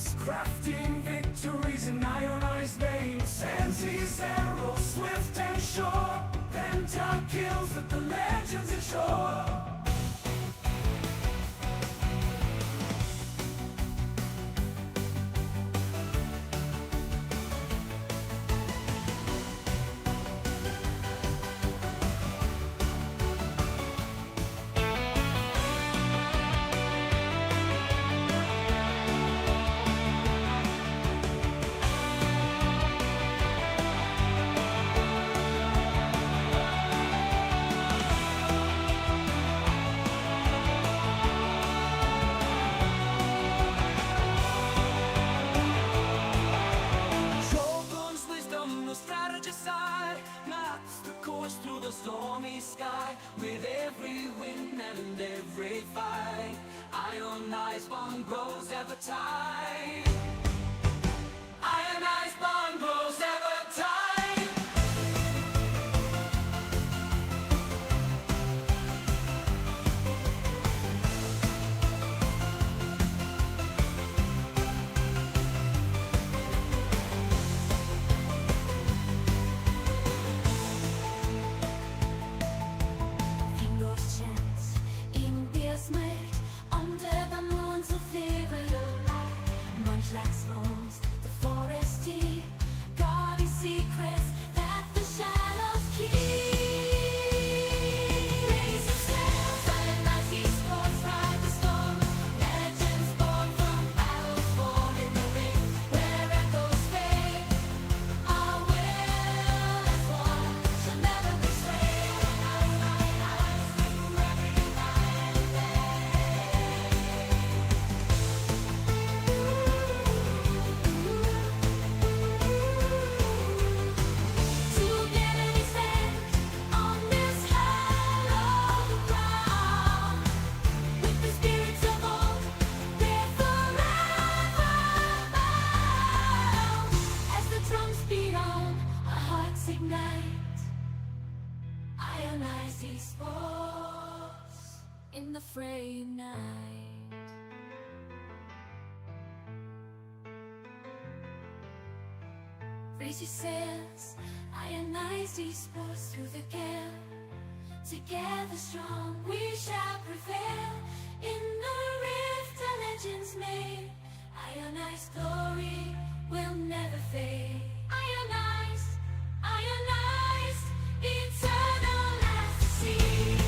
flames, crafting victories in ionized veins. Sends his arrows swift and sure, penta kills that the legends ensure. Through the stormy sky, with every wind and every fight, ionized bond grows ever tight. Ionized bond grows ever tight. The forest deep, guarding secrets that the shadows keep. Raise your sails, Ionized Esports, ride the storm. Legends born from battles fought in the ring, where echoes fade. Our will as one shall never be swayed. Ionized through every night and day. Ionized Esports in the fray night. Raise your sails, Ionized Esports through the gale. Together strong we shall prevail. In the rift our legends made, ionized glory will never fade. Ionized, ionized, eternal as the sea.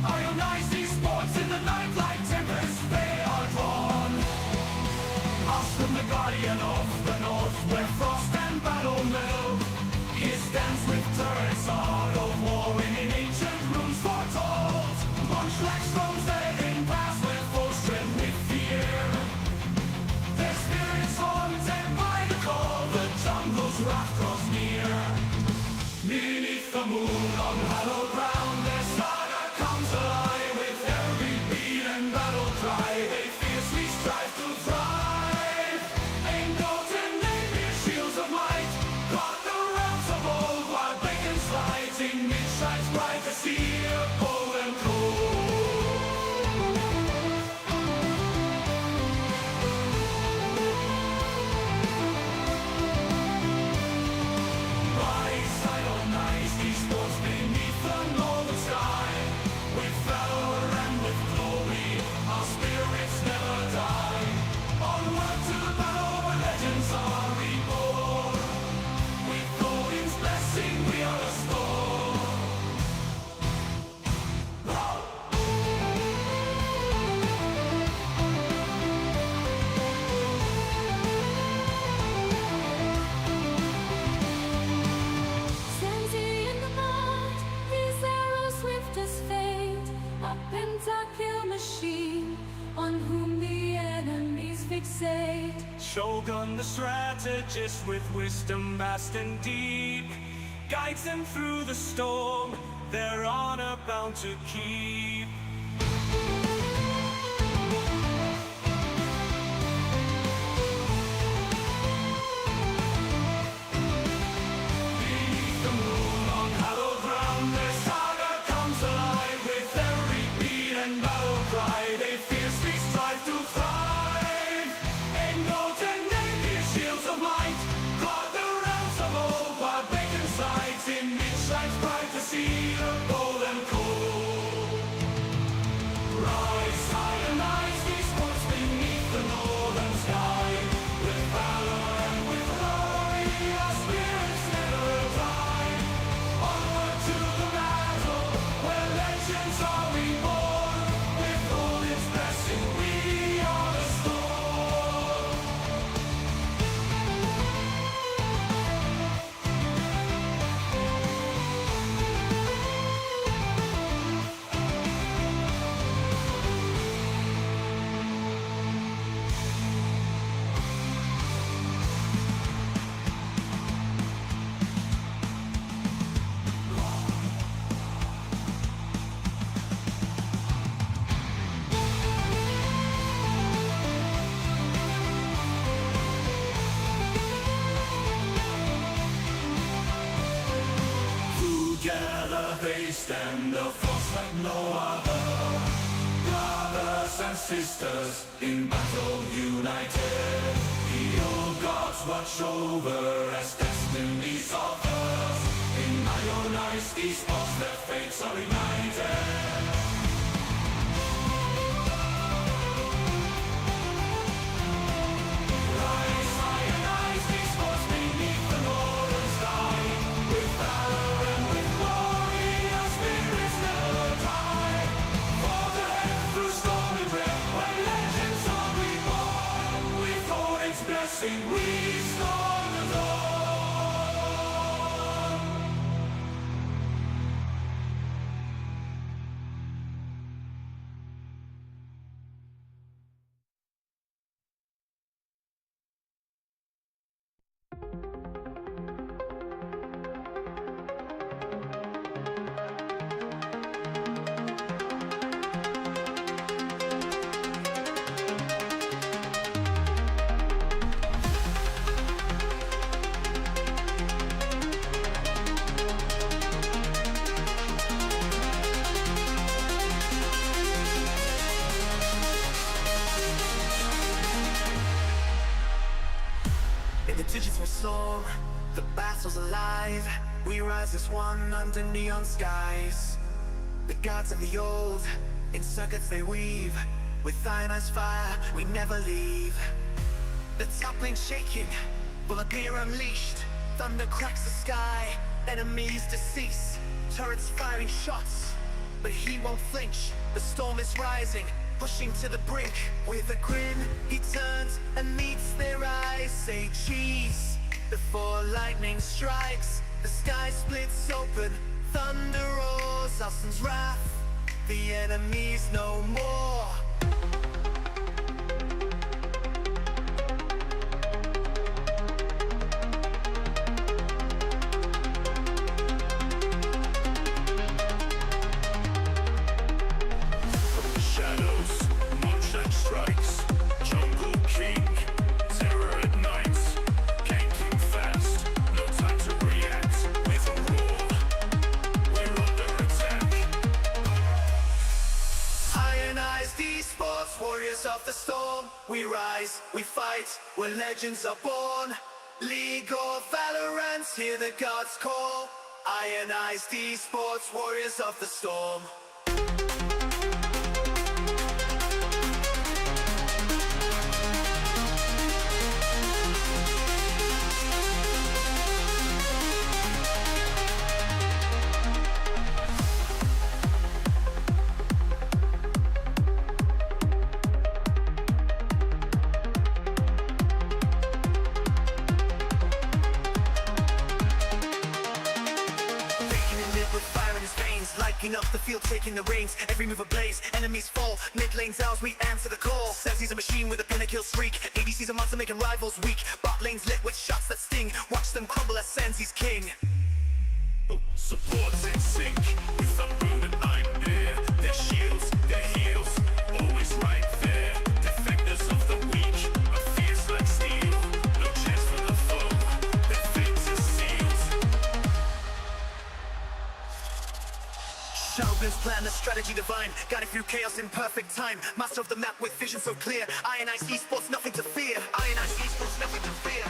Ionized Esports in the night like tempest they are drawn. Oslo, the guardian of the north, where frost and battle meld. He stands with turrets out of war, in ancient runes foretold. Bunch like stones that in past with full strength with fear. Their spirits haunted by the call, the jungle's wrath draws near. Beneath the moon on hallowed ground, their saga comes alive with every beat and battle cry. They fiercely strive to thrive. Ain't golden, they bear shields of might. God the realms of old while they can slide. Shogun the strategist with wisdom vast and deep guides them through the storm, their honor bound to keep. Beneath the moon on hallowed ground, their saga comes alive with every beat and battle cry. They fiercely strive to thrive. In golden naked shields of light, guard the realms of old while bacon sides in midshine's pride to see the golden cold. Rise high and Ionized Esports beneath the northern sky. With valor and with glory, our spirits never die. Onward to the battle, where legends are reborn. With all its blessing, we are the storm. Together they stand, a force like no other. Brothers and sisters in battle united. The old gods watch over as destinies of us. In Ionized Esports their fates are united. Rise high and Ionized Esports beneath the northern sky. With valor and with glory, our spirits never die. For the head through storm and red, when legends are reborn. With all its blessing, we storm the dawn. In the digital storm, the battle's alive. We rise as one under neon skies. The gods of the old, in circuits they weave. With ionized fire, we never leave. The top lane shaking, bullet gear unleashed. Thunder cracks the sky, enemies decease. Turrets firing shots, but he won't flinch. The storm is rising, pushing to the brink. With a grin, he turns and meets their eyes. Say cheese, before lightning strikes. The sky splits open, thunder roars. Austin's wrath, the enemy's no more. Warriors of the storm, we rise, we fight, where legends are born. League of Valorants, hear the gods call. Ionized Esports, warriors of the storm. Like Backing up the field, taking the reins, every move ablaze, enemies fall, mid lane's ours, we answer the call. Sezzy's a machine with a pinnacle streak, ADC's a monster making rivals weak. Bot lane's lit with shots that sting, watch them crumble as Senzi's king. Supports in sync, with the moon and I'm near. Their shields, their heals, always right there. Defenders of the weak, are fierce like steel. No chance for the foe, their fates are sealed. Shadowburn's plan, a strategy divine, guiding through chaos in perfect time. Master of the map with vision so clear. Ionized Esports, nothing to fear. Ionized Esports, nothing to fear.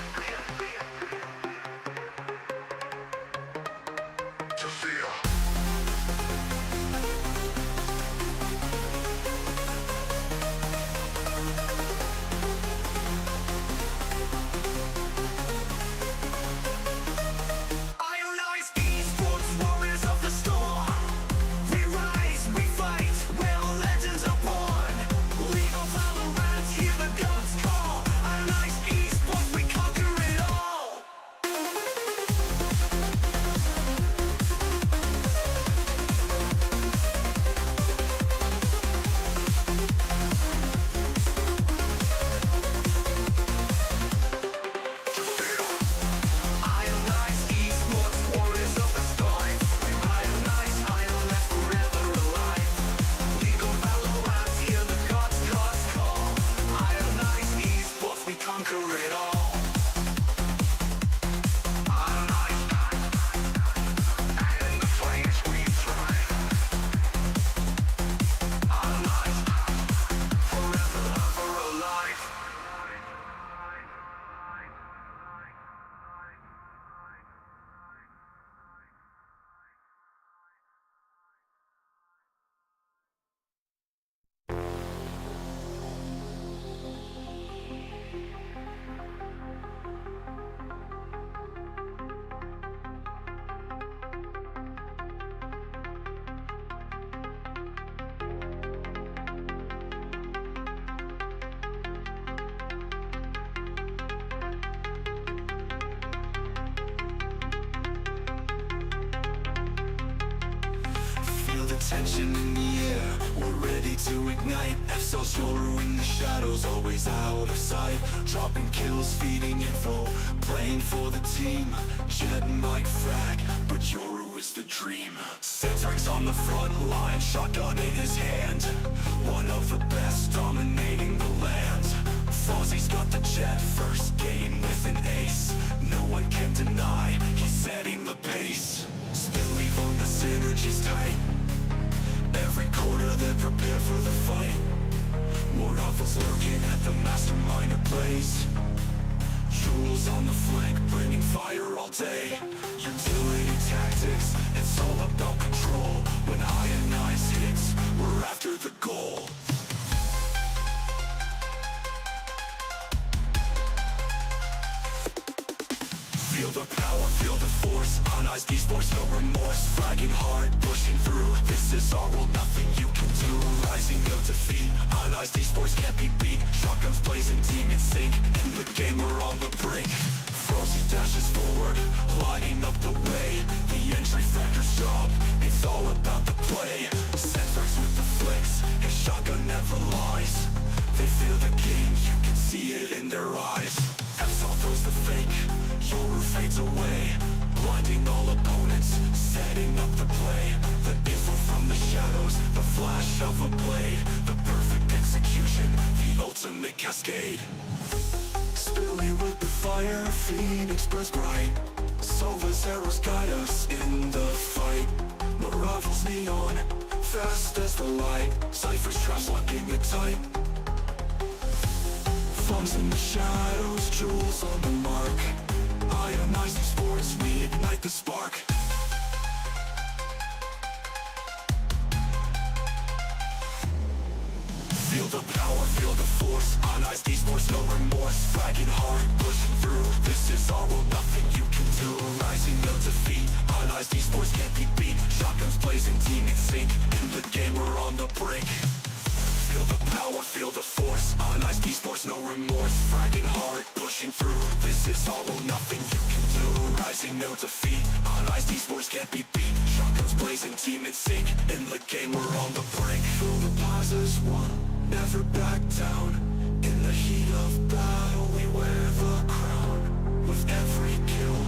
Ionized Esports, warriors of the storm. We rise, we fight, where legends are born. League of Valorant, hear the gods call. Ionized Esports, we conquer it all. Ionized Esports, warriors of the storm. We ionize, ionized, forever alive. League of Valorant, hear the gods call. Ionized Esports, we conquer it all. Ionized, and in the flames we thrive. Ionized, forever alive. Feel the tension in the air, we're ready to ignite. So sure in the shadows, always out of sight. Dropping kills, feeding info, playing for the team. Jet might frag, but Yoru is the dream. Citrix on the front line, shotgun in his hand. One of the best, dominating the land. Fozzie's got the jet, first game with an ace. No one can deny, He's setting the pace. still leave on the synergy's tight. Every quarter they're prepared for the fight. More rivals lurking at the mastermind at plays. Jewels on the flank, bringing fire all day. Utility tactics, it's all about control. When Ionized hits, we're after the goal. Feel the power, feel the force. Ionized Esports, no remorse. Flagging hard, pushing through. This is our world, nothing you can do. Rising, no defeat. Ionized Esports can't be beat. Shotguns blazing, team in sync. In the game, we're on the brink. Frozy dashes forward, lighting up the way. The entry factor's job, it's all about the play. Setbacks with the flicks, his shotgun never lies. They feel the game, you can see it in their eyes. Absol throws the fake, Yoru fades away. Blinding all opponents, setting up the play. The info from the shadows, the flash of a blade. The perfect execution, the ultimate cascade. Spilling with the fire, Phoenix burns bright. Sova's arrows guide us in the fight. Maravel's neon, fast as the light. Cypher's traps locking it tight. Thumbs in the shadows, jewels on the mark. Ionized Esports, we ignite the spark. Feel the power, feel the force. Ionized Esports, no remorse. Flagging hard, pushing through. This is our world, nothing you can do. Rising, no defeat. Ionized Esports can't be beat. Shotguns blazing, team in sync. In the game, we're on the brink. Feel the power, feel the force. Ionized Esports, no remorse. Flagging hard, pushing through. This is all or nothing you can do. Rising, no defeat. Ionized Esports can't be beat. Shotguns blazing. blazing, team in sync. In the game, we're on the brink. Through the plazas, one, never back down. In the heat of battle, we wear the crown. With every kill,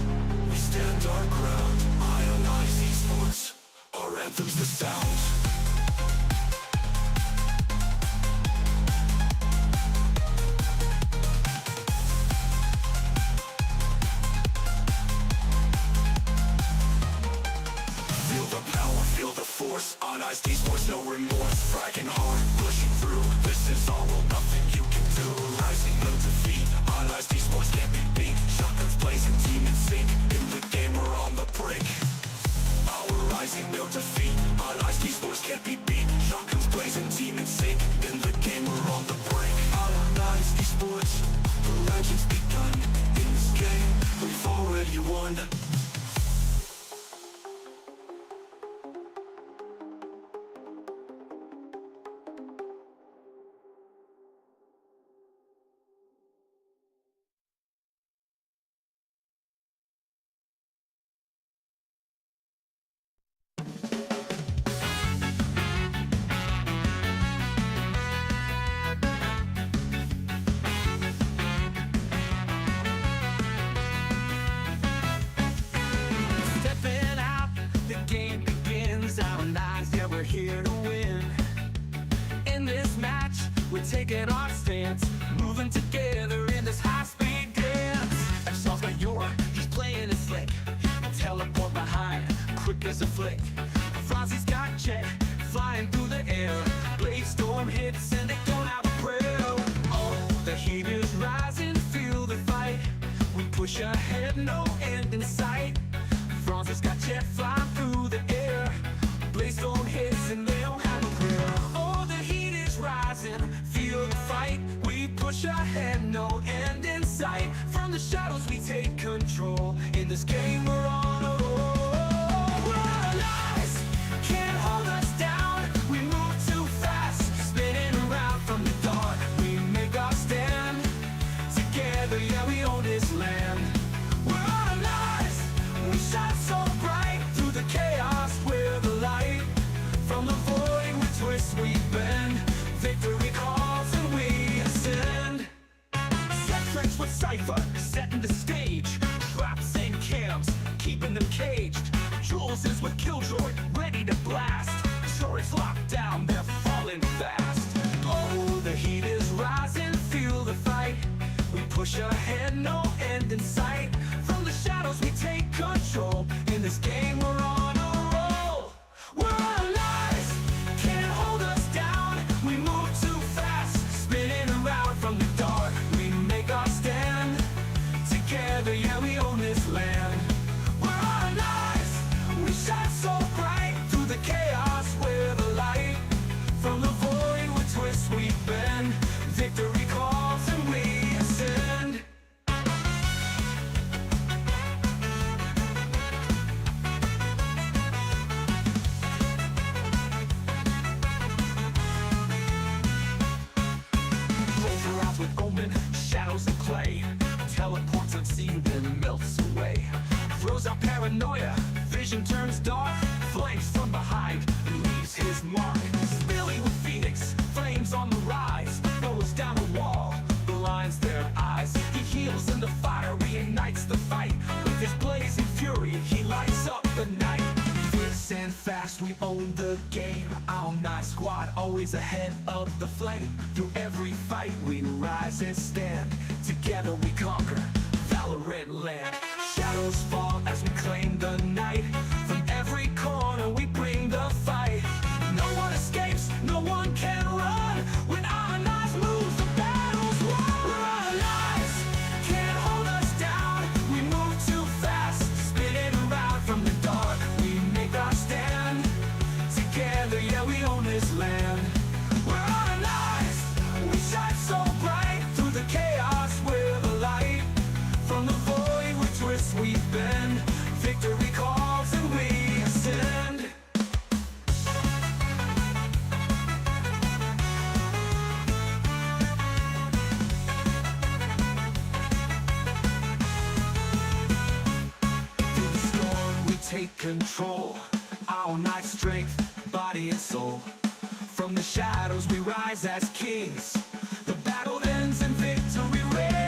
we stand our ground. Ionized Esports, our anthem's the sound. Ionized Esports, no remorse, fragging hard, pushing through. This is all or nothing you can do. Rising, no defeat. Ionized Esports can't be beat. Shotguns blazing, team in sync. In the game, we're on the brink. Our rising, no defeat. Ionized Esports can't be beat. Shotguns blazing, team in sync. In the game, we're on the brink. Ionized Esports, the legend's begun. In this game, we've already won. Here to win. In this match, we're taking our stance, moving together in this high-speed dance. F-Sal's got Yora, he's playing it slick. He can teleport behind, quick as a flick. Frozzy's got Jet, flying through the air. Blade Storm hits and they don't have a prayer. Oh, the heat is rising, feel the fight. We push ahead, no end in sight. Frozzy's got Jet flying through the air. Blade Storm hits and they don't have a prayer. Oh, the heat is rising, feel the fight. We push ahead, no end in sight. From the shadows we take control. In this game we're on a roll. We're Ionized, can't hold us down. We move too fast, spinning around from the dark. We make our stand, together, yeah, we own this land. We're Ionized, we shine so bright. Through the chaos, we're the light. From the void we twist, we bend. Victory calls and we ascend. Set tricks with Cypher, setting the stage. Traps and cams, keeping them caged. Jules is with Killjoy, ready to blast. Turrets locked down, they're falling fast. Oh, the heat is rising, feel the fight. We push ahead, no end in sight. From the shadows we take control. In this game we're on a roll. We're Ionized, can't hold us down. We move too fast, spinning around from the dark. We make our stand, together, yeah, we own this land. We're Ionized, we shine so bright. Through the chaos, we're the light. From the void we twist, we bend. Victory calls and we ascend. With omen, shadows and clay. Teleports unseen, then melts away. Throws out paranoia, vision turns dark. Flanks from behind, leaves his mark. Billy with Phoenix, flames on the rise. Throws down a wall, blinds their eyes. He heals in the fire, reignites the fight. With his blazing fury, he lights up the night. Fierce and fast, we own the game. Our nice squad, always ahead of the flame. Through every fight, we rise and stand. Together we conquer Valorant land. Shadows fall as we claim the night. From every corner, we bring the fight. No one escapes, no one can run. When Ionized moves, the battle's won. We're Ionized, can't hold us down. We move too fast, spinning around from the dark. We make our stand, together, yeah, we own this land. We're Ionized, we shine so bright. Through the chaos, we're the light. From the void we twist, we bend. Victory calls and we ascend. Through the storm we take control. our night strength, body and soul. From the shadows we rise as kings. The battle ends in victory reigns.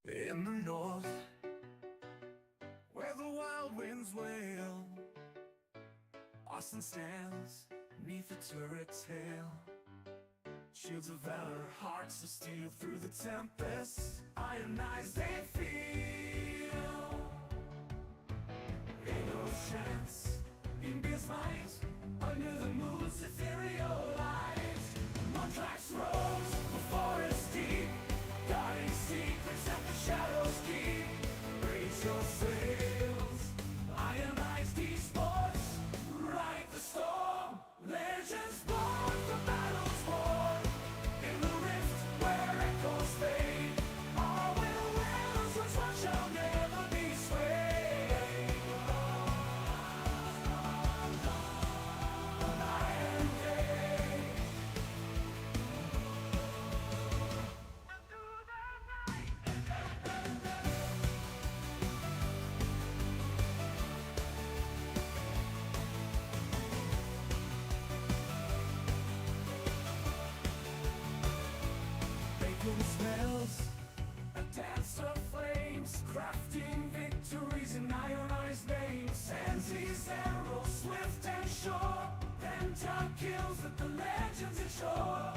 In the north, where the wild winds wail, Austin stands neath the turret's hail. Shields of valor, hearts of steel, through the tempest, ionized they feel. Ain't no chance in Beer's might, under the moon's ethereal light. Montrax rose, the forest deep, guarding secrets that the shadows keep. Raise your sails, Ionized Esports, ride the storm. Legends born for battles won, in the rift where echoes fade. All will wills which one shall never be swayed. Iron Day. Bacon smells, a dance of flames, crafting victories in ionized names. Sansi's arrow, swift and sure, penta kills that the legends ensure.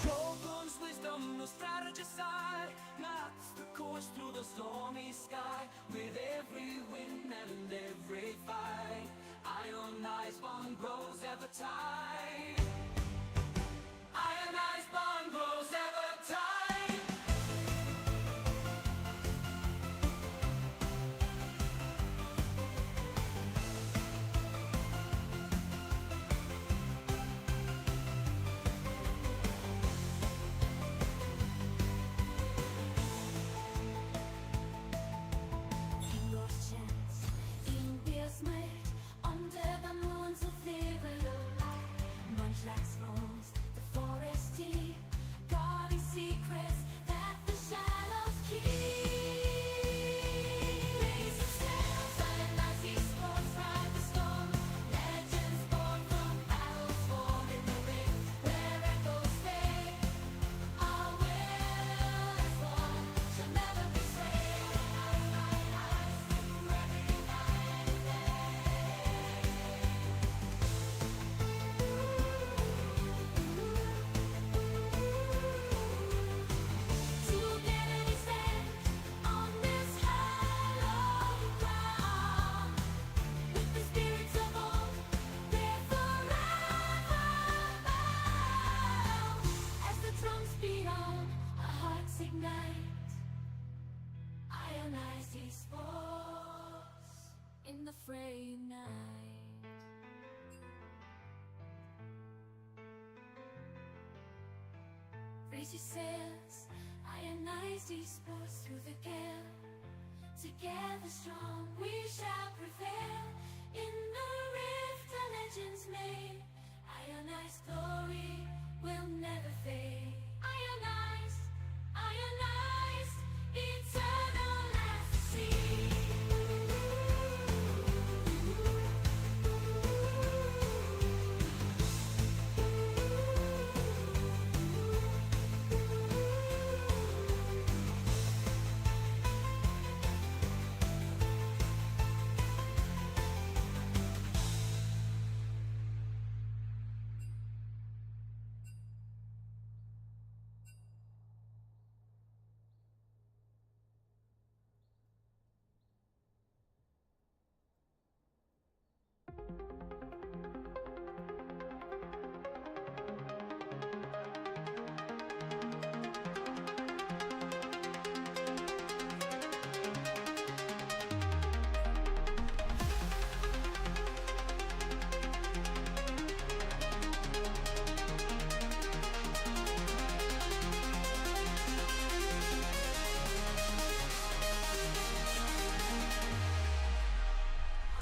Shogun's wisdom, no strategy side, plots the course through the stormy sky. With every win and every fight, ionized bond grows ever tight. Ionized bond grows ever tight. Ingår kjent i en biersmørk under the moon's ethereal light. Munchlax roams the forest deep, guarding secrets that the shadows keep. Raise the sails, Ionized Esports, ride the storm. Legends born from battles won in the ring, where echoes fade. Our will is one, shall never be swayed. Together we stand on this hallowed ground, with the spirits of old, they're forever bound. As the drums beat on, our hearts ignite. Ionized Esports in the fray unite. Raise your sails, Ionized Esports through the gale. Together strong we shall prevail. In the rift our legends made, ionized glory will never fade. Ionized, ionized, eternal as the sea.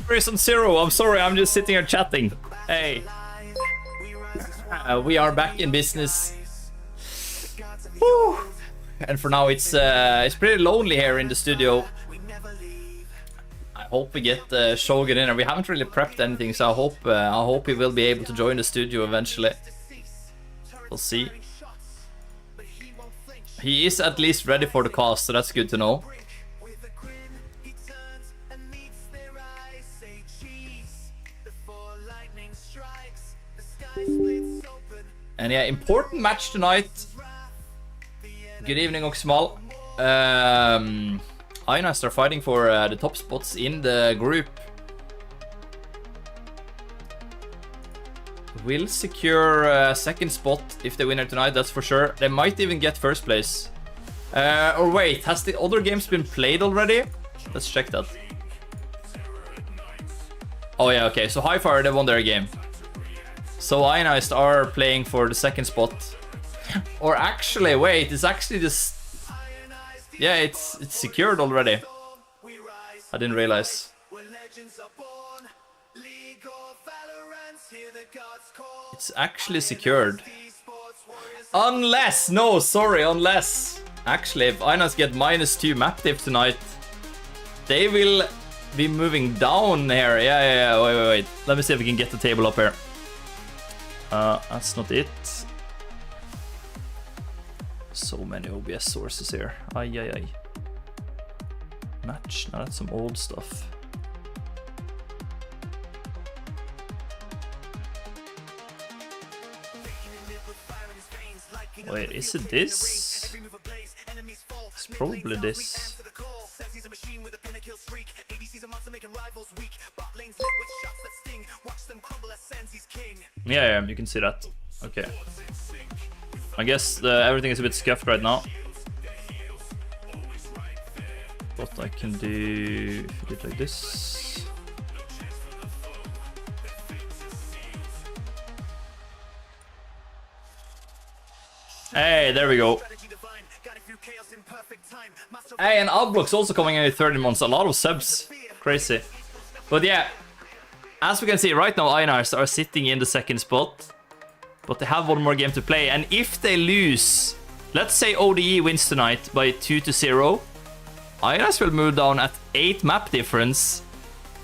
Prison Zero, I'm sorry, I'm just sitting here chatting. Hey. We are back in business. Woo. And for now it's pretty lonely here in the studio. I hope we get Shogun in, and we haven't really prepped anything, so I hope he will be able to join the studio eventually. We'll see. He is at least ready for the cast, so that's good to know. And yeah, important match tonight. Good evening, Oxmal. Ionized are fighting for the top spots in the group. Will secure second spot if they win it tonight, that's for sure. They might even get first place. Or wait, has the other games been played already? Let's check that. Oh yeah, okay, so High Fire, they won their game. So Ionized are playing for the second spot. Or actually, wait, it's actually just... Yeah, it's secured already. I didn't realize. It's actually secured. Unless, no, sorry, unless. Actually, if Ionized get -2 map diff tonight, they will be moving down here. Yeah, wait. Let me see if we can get the table up here. That's not it. So many OBS sources here. Ay. Match, now that's some old stuff. Wait, is it this? It's probably this. Yeah, you can see that. Okay. I guess everything is a bit scuffed right now. What I can do if I do it like this. Hey, there we go. Hey, and Outblock's also coming in with 30 months. A lot of subs. Crazy. But yeah, as we can see right now, Ionized are sitting in the second spot. But they have one more game to play. And if they lose, let's say ODE wins tonight by 2-0, Ionized will move down at 8 map difference.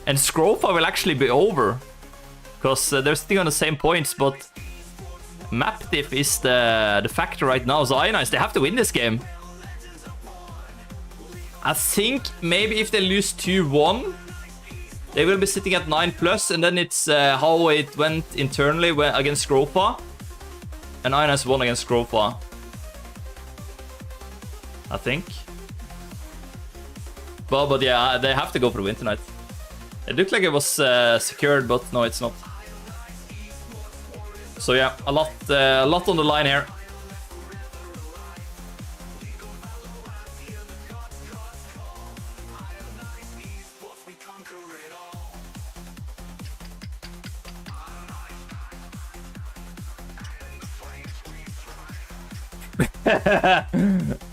And Scropa will actually be over. Because they're sitting on the same points, but map diff is the factor right now. So Ionized, they have to win this game. I think maybe if they lose 2-1, they will be sitting at 9+, and then it's how it went internally against Scropa. And Ionized won against Scropa, I think. But yeah, they have to go for the win tonight. It looked like it was secured, but no, it's not. So yeah, a lot on the line here.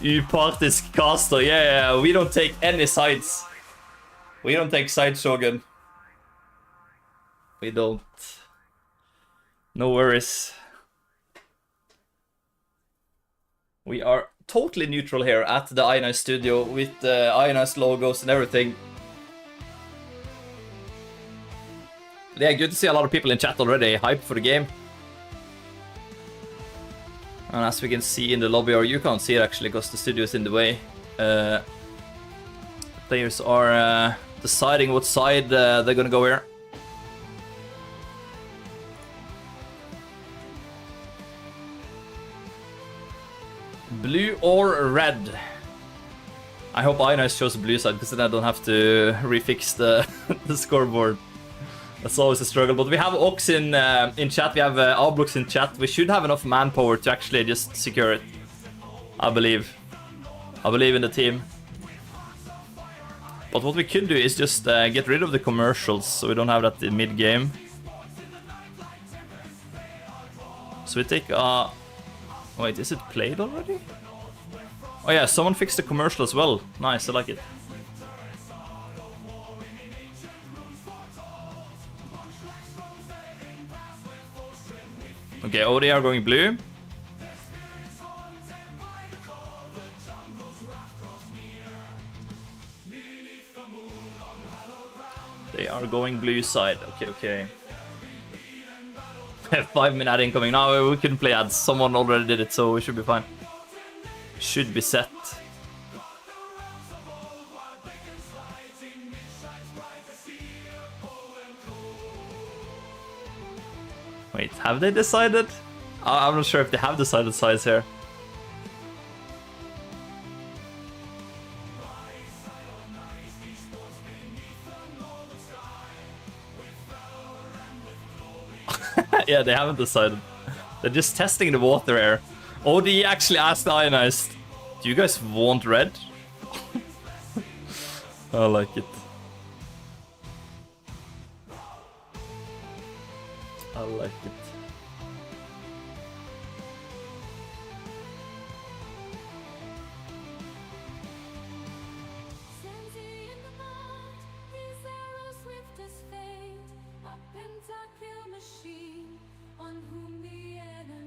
Upartisk caster, yeah, we don't take any sides. We don't take sides, Shogun. We don't. No worries. We are totally neutral here at the Ionized studio with the Ionized logos and everything. Yeah, good to see a lot of people in chat already, hyped for the game. And as we can see in the lobby, or you can't see it actually because the studio is in the way, players are deciding what side they're gonna go here. Blue or red? I hope Ionized chose the blue side because then I don't have to refix the, the scoreboard. That's always a struggle, but we have Ox in chat, we have Ablux in chat. We should have enough manpower to actually just secure it. I believe. I believe in the team. But what we could do is just get rid of the commercials, so we don't have that in mid-game. So we take wait, is it played already? Oh yeah, someone fixed the commercial as well. Nice, I like it. Okay, OD are going blue. They are going blue side. Okay, okay. 5-minute ad incoming. No, we couldn't play ads. Someone already did it, so we should be fine. Should be set. Wait, have they decided? I'm not sure if they have decided size here. Yeah, they haven't decided. They're just testing the water here. OD actually asked Ionized, do you guys want red? I like it. I like it.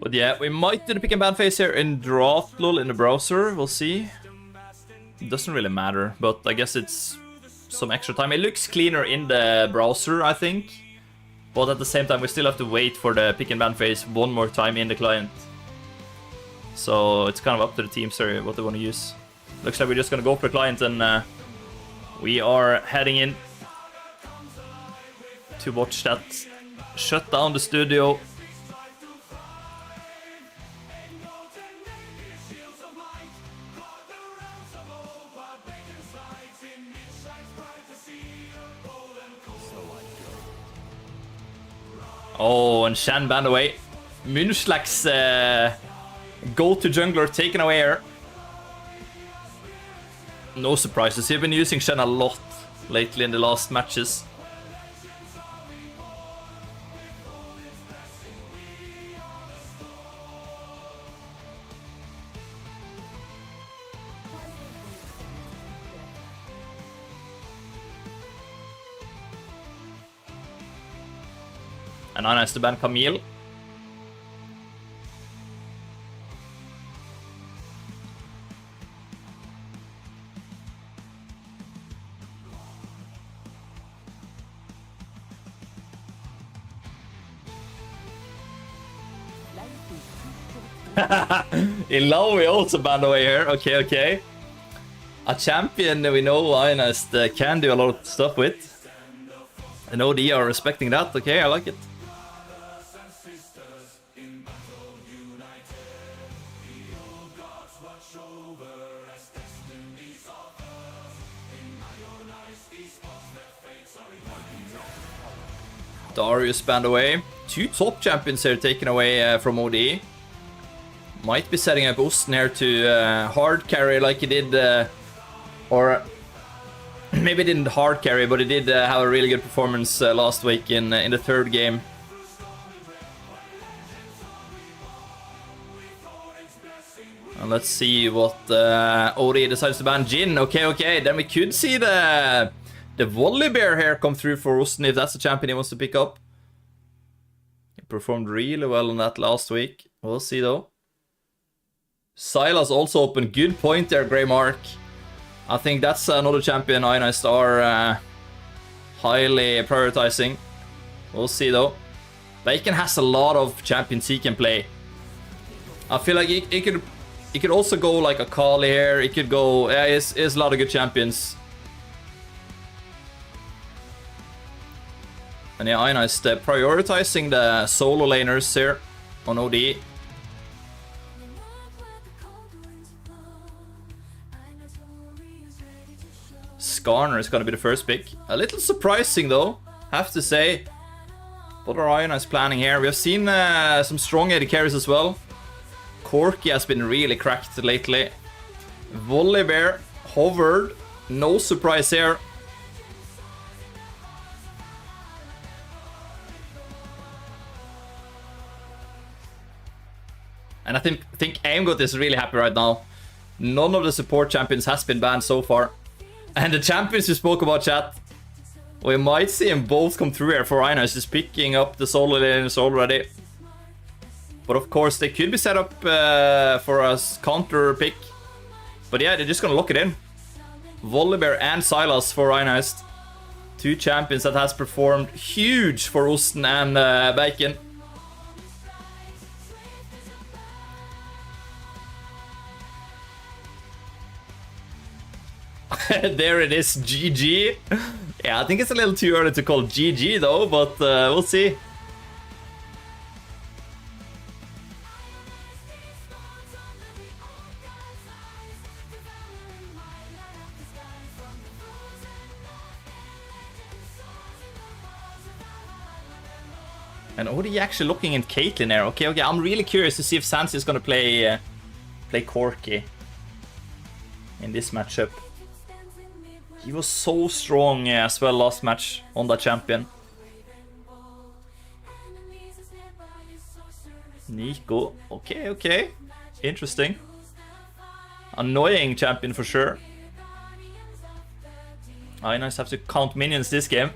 But yeah, we might do the pick and ban phase here in draft LoL in the browser. We'll see. It doesn't really matter, but I guess it's some extra time. It looks cleaner in the browser, I think. But at the same time, we still have to wait for the pick and ban phase one more time in the client. So it's kind of up to the teams here what they want to use. Looks like we're just gonna go for the client, and we are heading in to watch that shut down the studio. Oh, and Shen banned away. Munchlack's go-to jungler taken away here. No surprises. He's been using Shen a lot lately in the last matches. And Ionized to ban Camille. Ilawi also banned away here. Okay, okay. A champion that we know Ionized can do a lot of stuff with. And OD are respecting that. Okay, I like it. Darius banned away. Two top champions here taken away from OD. Might be setting up Osten here to hard carry like he did, or maybe he didn't hard carry, but he did have a really good performance last week in the third game. And let's see what OD decides to ban. Jin. Okay, okay. Then we could see the Volley Bear here come through for Osten if that's the champion he wants to pick up. He performed really well on that last week. We'll see though. Silas also open. Good point there, Grey Mark. I think that's another champion Ionized are highly prioritizing. We'll see though. Bacon has a lot of champions he can play. I feel like he could also go like a Kali here. He could go. Yeah, it's a lot of good champions. And yeah, Ionized prioritizing the solo laners here on OD. Skarner is going to be the first pick. A little surprising though, have to say. What are Ionized planning here? We have seen some strong AD carries as well. Corki has been really cracked lately. Volley Bear hovered. No surprise here. And I think Aimgot is really happy right now. None of the support champions has been banned so far. And the champions we spoke about, chat, we might see them both come through here for Ionized, just picking up the solo laners already. But of course, they could be set up for a counter pick. But yeah, they're just gonna lock it in. Volibear and Silas for Ionized. Two champions that has performed huge for Osten and Bacon. There it is, GG. Yeah, I think it's a little too early to call GG though, but we'll see. And OD actually looking in Caitlyn there. Okay, I'm really curious to see if Sansi is gonna play Corki in this matchup. He was so strong as well last match on that champion. Nico, okay. Interesting. Annoying champion for sure. Ionized have to count minions this game.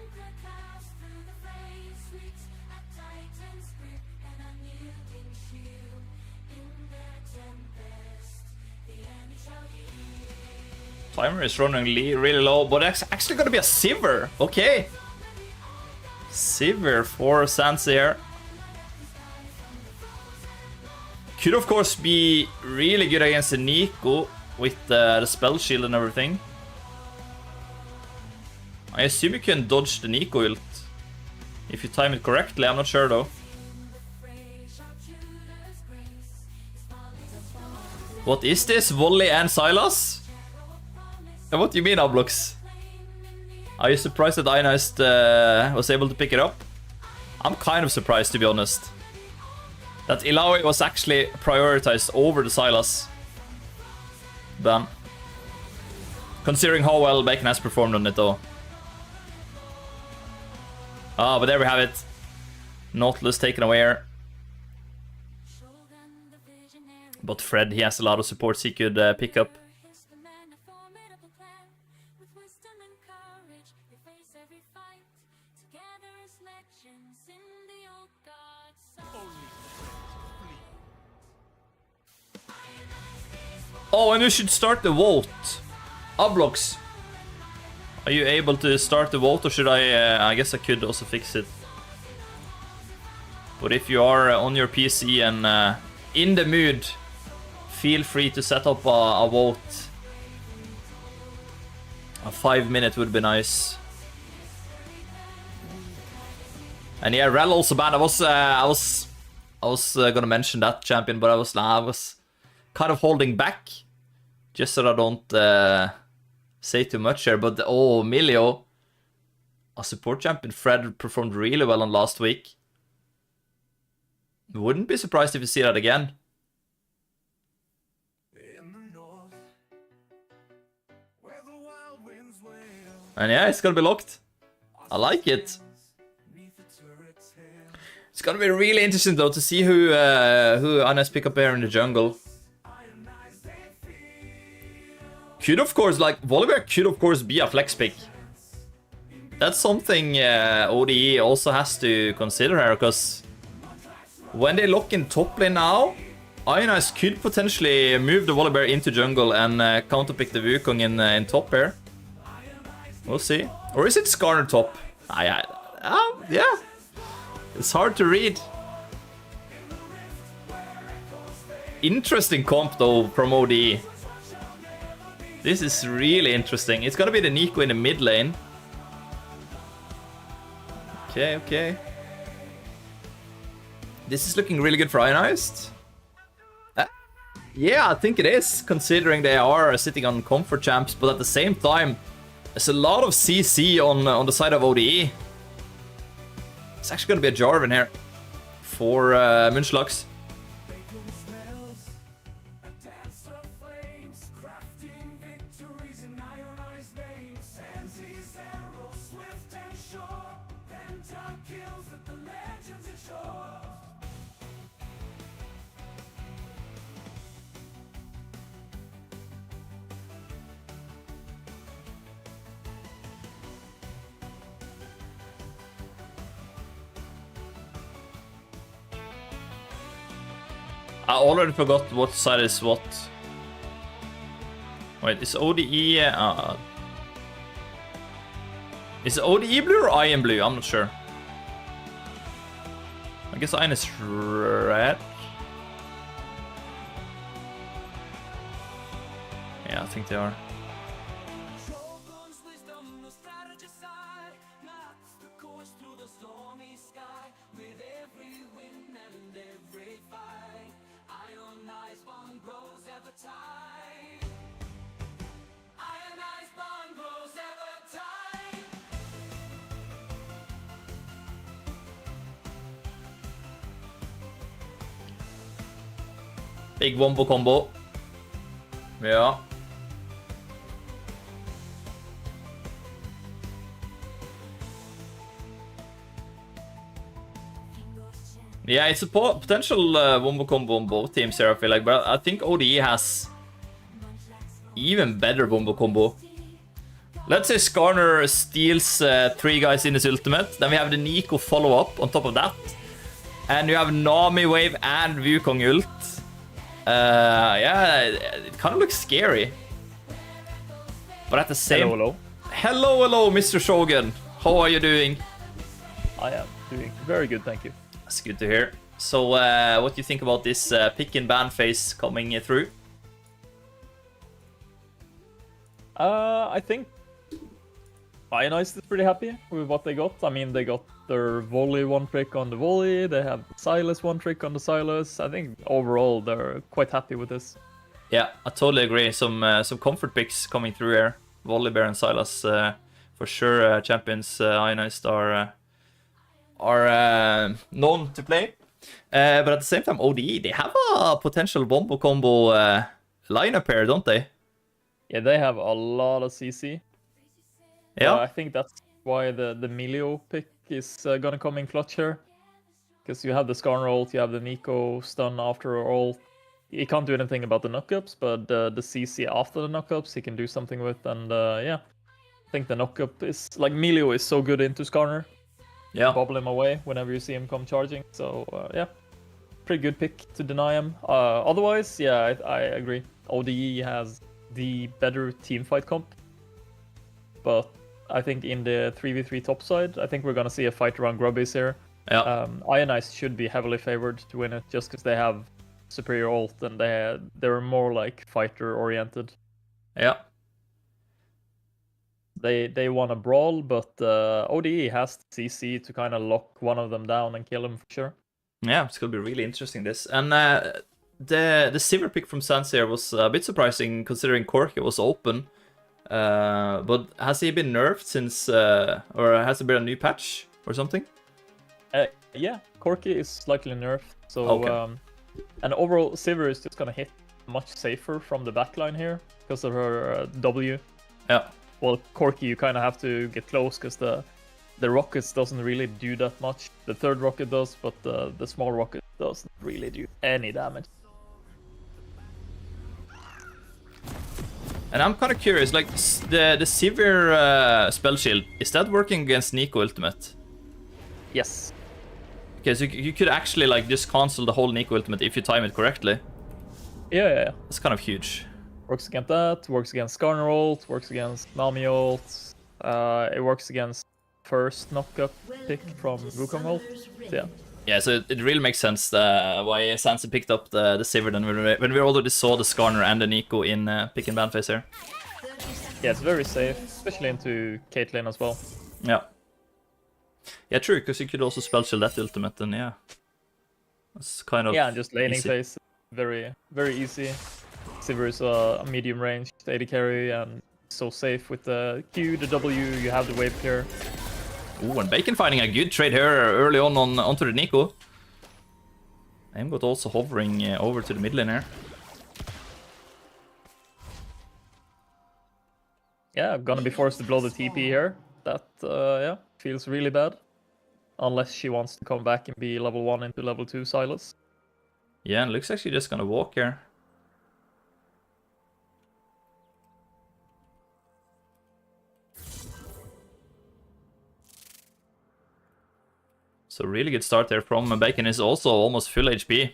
Timer is running really low, but it's actually gonna be a Sivir. Okay. Sivir for Sansi here. Could of course be really good against the Nico with the spell shield and everything. I assume you can dodge the Nico ult if you time it correctly. I'm not sure though. What is this? Volley and Silas? What do you mean, Oblox? Are you surprised that Ionized was able to pick it up? I'm kind of surprised, to be honest. That Illaoi was actually prioritized over the Silas ban. Considering how well Bacon has performed on it, though. Ah, but there we have it. Nautilus taken away here. But Fred, he has a lot of supports he could pick up. Oh, and you should start the vote. Oblox. Are you able to start the vote, or should I guess I could also fix it. But if you are on your PC and in the mood, feel free to set up a vote. A 5-minute would be nice. And yeah, Rel also banned. I was gonna mention that champion, but I was kind of holding back, just so I don't say too much here. But oh, Milio, a support champion, Fred performed really well on last week. Wouldn't be surprised if you see that again. And yeah, it's gonna be locked. I like it. It's gonna be really interesting though to see who Ionized pick up here in the jungle. Could of course, like, Volibear could of course be a flex pick. That's something ODE also has to consider here, because when they lock in top lane now, Ionized could potentially move the Volibear into jungle and counterpick the Wukong in top here. We'll see. Or is it Skarner top? Yeah. It's hard to read. Interesting comp though from ODE. This is really interesting. It's gonna be the Nico in the mid lane. Okay. This is looking really good for Ionized. Yeah, I think it is, considering they are sitting on comfort champs, but at the same time, there's a lot of CC on the side of ODE. It's actually gonna be a Jarvan here for Munchlax. I already forgot what side is what. Wait, is ODE... is ODE blue or Iron blue? I'm not sure. I guess Iron is red. Yeah, I think they are. Shogun's wisdom, no strategy side. Maps the course through the stormy sky. With every win and every fight, Ionized bond grows ever tight. Ionized bond grows ever tight. Big wombo combo. Ja. Yeah, it's a potential wombo combo on both teams here, I feel like, but I think ODE has even better wombo combo. Let's say Skarner steals 3 guys in his ultimate, then we have the Nico follow-up on top of that, and you have Nami Wave and Wukong ult. Yeah, it kind of looks scary. But at the same... Hello, Hello, Mr. Shogun. How are you doing? I am doing very good, thank you. That's good to hear. So, what do you think about this pick and ban phase coming through? I think Ionized is pretty happy with what they got. I mean, they got their volley one trick on the volley. They have Silas one trick on the Silas. I think overall they're quite happy with this. Yeah, I totally agree. Some comfort picks coming through here. Volibear and Silas, for sure, champions Ionized are known to play. But at the same time, ODE, they have a potential wombo combo lineup here, don't they? Yeah, they have a lot of CC. Yeah. I think that's why the Milio pick is gonna come in clutch here. Because you have the Skarner ult, you have the Nico stun after ult. He can't do anything about the knockups, but the CC after the knockups he can do something with, and yeah. I think the knockup is... like, Milio is so good into Skarner. Yeah. Bobble him away whenever you see him come charging, so yeah. Pretty good pick to deny him. Otherwise, yeah, I agree. ODE has the better teamfight comp. But I think in the 3v3 top side, I think we're gonna see a fight around Grubbies here. Yeah. Ionized should be heavily favored to win it, just because they have superior ult and they're more like fighter oriented. Yeah. They want a brawl, but ODE has CC to kind of lock one of them down and kill him for sure. Yeah, it's gonna be really interesting this. And the silver pick from Sanseer was a bit surprising considering Corki was open. But has he been nerfed since, or has there been a new patch or something? Yeah, Corki is slightly nerfed. So, Okay. And overall, Sivir is just gonna hit much safer from the backline here because of her W. Yeah. Well, Corki, you kind of have to get close because the rockets doesn't really do that much. The third rocket does, but the small rocket doesn't really do any damage. And I'm kind of curious, like, the Sivir spell shield, is that working against Nico ultimate? Yes. Okay, so you could actually, like, just cancel the whole Nico ultimate if you time it correctly. Yeah. That's kind of huge. Works against that, works against Skarner ult, works against Nami ult. It works against first knockup pick from Wukong ult. Yeah. Yeah, so it really makes sense why Sansa picked up the Sivir then when we already saw the Skarner and the Nico in pick and ban phase here. Yeah, it's very safe, especially into Caitlyn as well. Yeah. Yeah, true, because you could also spell shield that ultimate, and yeah. That's kind of Yeah, and just laning easy. phase, very easy. Sivir is a medium range AD carry and so safe with the Q, the W, you have the wave clear. Ooh, and Bacon finding a good trade here early onto the Nico. I'm got also hovering over to the mid lane here. Yeah, gonna be forced to blow the TP here. That, yeah, feels really bad. Unless she wants to come back and be level 1 into level 2 Silas. Yeah, and looks like she's just gonna walk here. So really good start there from Bacon, is also almost full HP.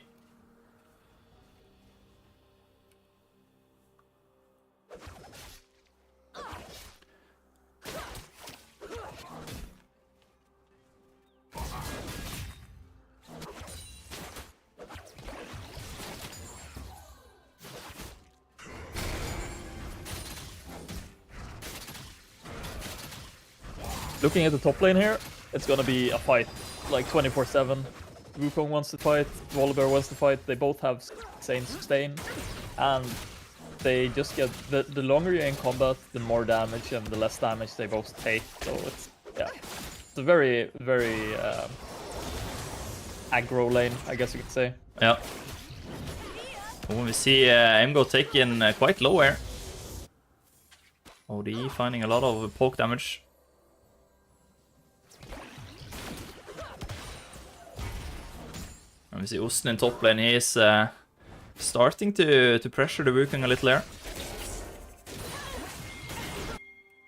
looking at the top lane here, it's gonna be a fight, like 24/7. Wukong wants to fight, Volibear wants to fight. They both have insane sustain, and they just get the longer you're in combat, the more damage and the less damage they both take. So it's it's a very aggro lane, I guess you could say. Yeah. Oh, we see Emgo taking quite low here. ODE finding a lot of poke damage. And we see Osten in top lane. He is starting to pressure the Wukong a little here.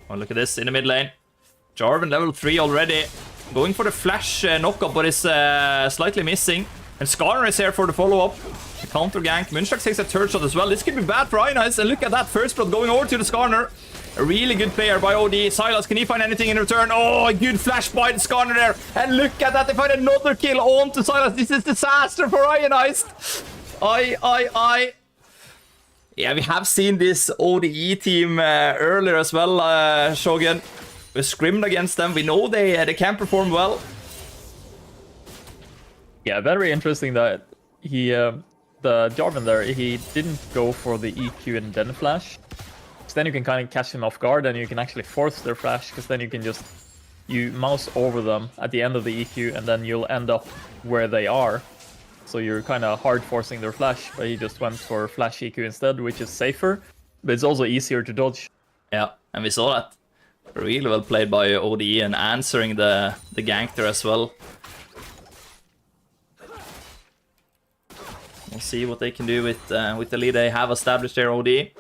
Oh, look at this in the mid lane. Jarvan level 3 already. Going for the flash knockup, but is slightly missing. And Skarner is here for the follow-up. The counter gank. Munchlax takes a third shot as well. This could be bad for Ionized. And look at that first blood going over to the Skarner. A really good player by OD. Silas, can he find anything in return? Oh, a good flash by the Skarner there. And look at that. They find another kill on to Silas. This is disaster for Ionized. Yeah, we have seen this ODE team earlier as well, Shogun. We scrimmed against them. We know they can perform well. Yeah, very interesting that he, the Jarvan there, he didn't go for the EQ and then flash. So then you can kind of catch him off guard and you can actually force their flash, because then you can just, you mouse over them at the end of the EQ and then you'll end up where they are. So you're kind of hard forcing their flash, but he just went for flash EQ instead, which is safer, but it's also easier to dodge. Yeah, and we saw that. Really well played by ODE and answering the gank there as well. We'll see what they can do with the lead they have established there, ODE.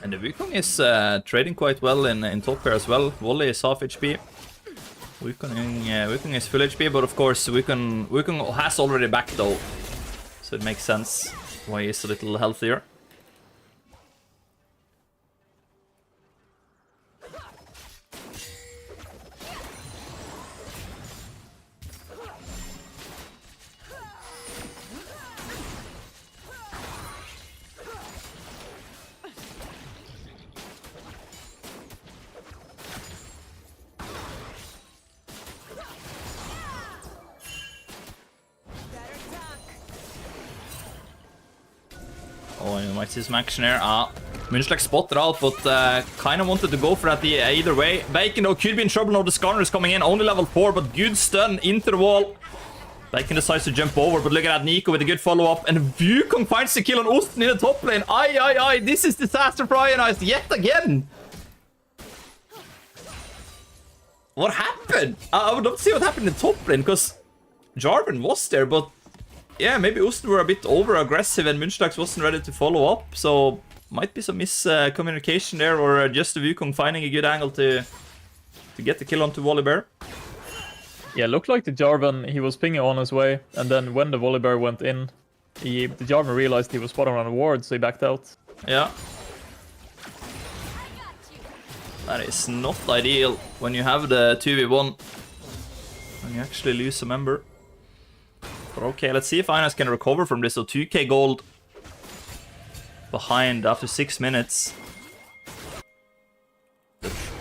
And the Wukong is trading quite well in top here as well. Volley is half HP. Wukong is full HP, but of course Wukong has already back though. So it makes sense why he's a little healthier. Oh, you might see some action here. Munchlax spotted out, but kind of wanted to go for that either way. Bacon though could be in trouble now. The Skarner is coming in, only level 4, but good stun into the wall. Bacon decides to jump over, but look at that Nico with a good follow-up. And Wukong finds the kill on Osten in the top lane. Aye, this is disaster for Ionized yet again. What happened? I would love to see what happened in the top lane, because Jarvan was there, but yeah, maybe Osten were a bit over-aggressive and Munchlax wasn't ready to follow up, so might be some miscommunication there, or just the Wukong finding a good angle to get the kill onto Volibear. Yeah, looked like the Jarvan, he was pinging on his way, and then when the Volibear went in, the Jarvan realized he was spotted on a ward, so he backed out. Yeah. That is not ideal when you have the 2v1, when you actually lose a member. But okay, let's see if Ionized can recover from this. So 2k gold behind after 6 minutes.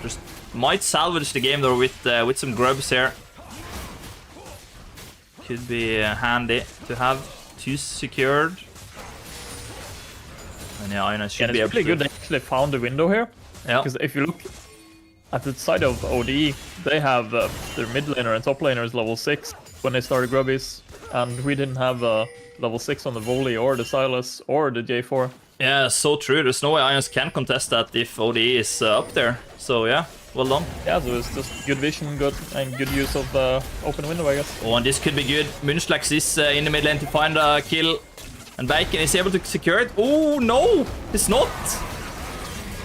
Just might salvage the game though with some grubs here. Could be handy to have 2 secured. And yeah, Ionized should be able to... It's really good they actually found the window here. Yeah. Because if you look at the side of ODE, they have their mid laner and top laner is level 6 when they started grubbies. And we didn't have level 6 on the Volley or the Silas or the J4. Yeah, so true. There's no way Ionized can contest that if ODE is up there. So yeah, well done. Yeah, so it's just good vision, good use of the open window, I guess. Oh, and this could be good. Munchlax is in the mid lane to find a kill. And Bacon is able to secure it. Oh, no! It's not!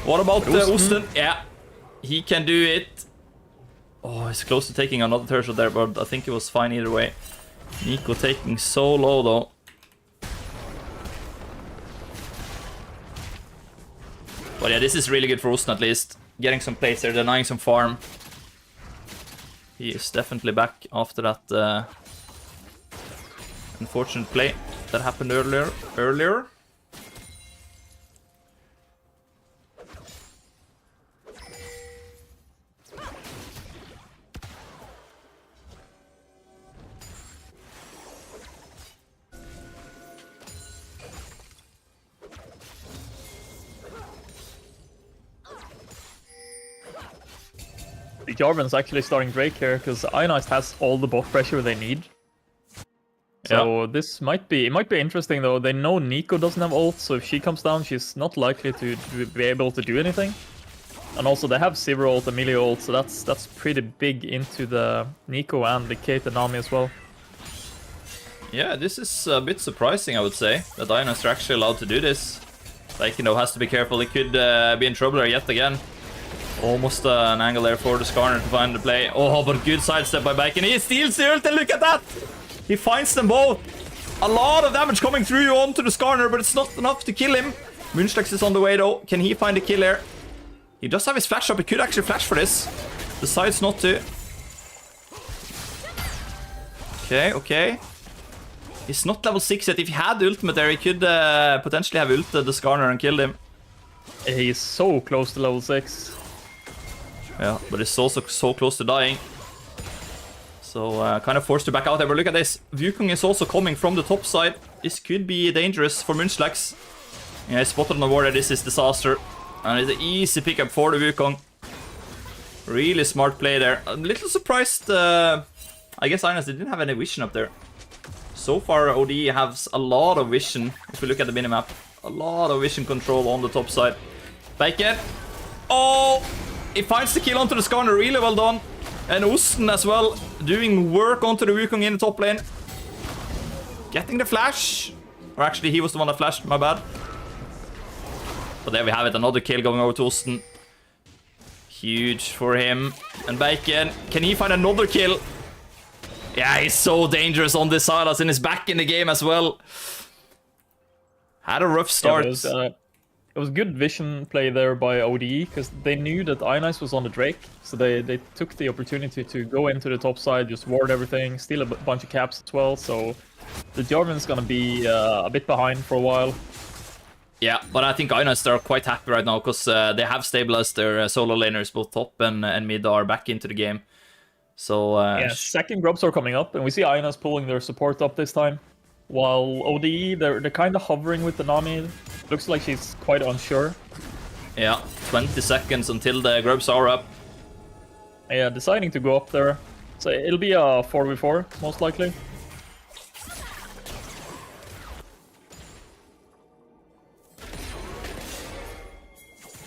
What about Osten? Yeah, he can do it. Oh, he's close to taking another third shot there, but I think it was fine either way. Nico taking so low though. But yeah, this is really good for Osten at least. Getting some plays there, denying some farm. He is definitely back after that unfortunate play that happened earlier. Jarvan's actually starting Drake here because Ionized has all the buff pressure they need. So this might be interesting though. They know Nico doesn't have ult, so if she comes down, she's not likely to be able to do anything. And also they have Sivir ult, Amelia ult, so that's pretty big into the Nico and the Kate and Nami as well. Yeah, this is a bit surprising, I would say, that Ionized are actually allowed to do this. Like, you know, has to be careful. He could be in trouble here yet again. Almost an angle there for the Skarner to find the play. Oh, but good sidestep by Bacon. He steals the ult, and look at that! He finds them both. A lot of damage coming through onto the Skarner, but it's not enough to kill him. Moonslax is on the way though. Can he find a kill here? He does have his flash up. He could actually flash for this. Decides not to. Okay. He's not level 6 yet. If he had ultimate there, he could potentially have ulted the Skarner and killed him. He's so close to level 6. Yeah, but it's also so close to dying. So kind of forced to back out there. But look at this. Wukong is also coming from the top side. This could be dangerous for Moonslax. Yeah, he's spotted on the ward. This is disaster. And it's an easy pickup for the Wukong. Really smart play there. I'm a little surprised. I guess Ionized didn't have any vision up there. So far, ODE has a lot of vision. If we look at the minimap, a lot of vision control on the top side. Bacon. Oh! He finds the kill onto the Skarner. Really well done. And Osten as well, doing work onto the Wukong in the top lane. Getting the flash. Or actually, he was the one that flashed, my bad. But there we have it, another kill going over to Osten. Huge for him. And Bacon, can he find another kill? Yeah, he's so dangerous on this Silas and is back in the game as well. Had a rough start. Yeah, it was good vision play there by ODE, because they knew that Ionized was on the Drake, so they took the opportunity to go into the top side, just ward everything, steal a bunch of caps as well, so the Jarvan's gonna be a bit behind for a while. Yeah, but I think Ionized are quite happy right now, because they have stabilized their solo laners, both top and mid are back into the game. So yeah, second grubs are coming up, and we see Ionized pulling their support up this time. While ODE, they're kind of hovering with the Nami. Looks like she's quite unsure. Yeah, 20 seconds until the grubs are up. Yeah, deciding to go up there. So it'll be a 4v4, most likely.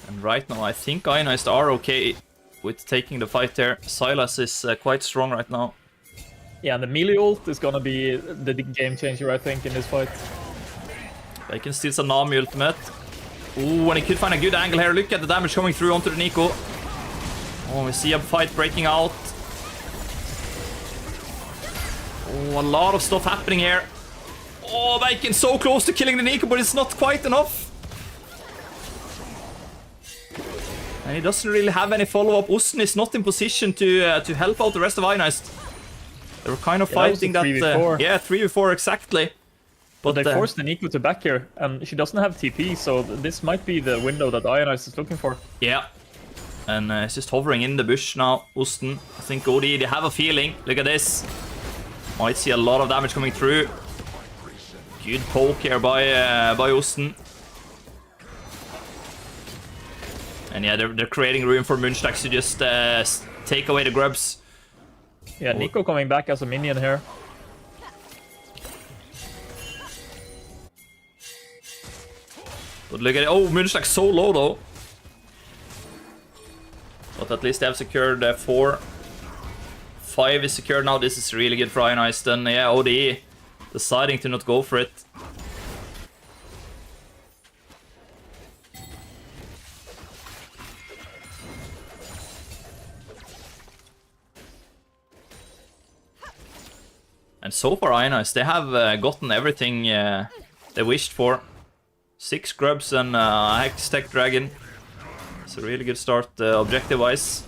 And right now, I think Ionized are okay with taking the fight there. Silas is quite strong right now. Yeah, and the melee ult is gonna be the game changer, I think, in this fight. They can steal some Nami ultimate. Ooh, and he could find a good angle here. Look at the damage coming through onto the Nico. Oh, we see a fight breaking out. Oh, a lot of stuff happening here. Oh, Bacon so close to killing the Nico, but it's not quite enough. And he doesn't really have any follow-up. Osten is not in position to help out the rest of Ionized. They were kind of fighting that. 3v4. Yeah, 3v4 exactly. But they forced the Nico to back here, and she doesn't have TP, so this might be the window that Ionized is looking for. Yeah. And he's just hovering in the bush now, Osten. I think OD, they have a feeling. Look at this. Might see a lot of damage coming through. Good poke here by Osten. And yeah, they're creating room for Moonslax to just take away the grubs. Yeah, Nico coming back as a minion here. But look at it. Oh, Moonslax so low though. But at least they have secured 4. 5 is secured now. This is really good for Ionized. And yeah, ODE deciding to not go for it. And so far, Ionized, they have gotten everything they wished for. 6 grubs and Hex Tech Dragon. It's a really good start objective-wise.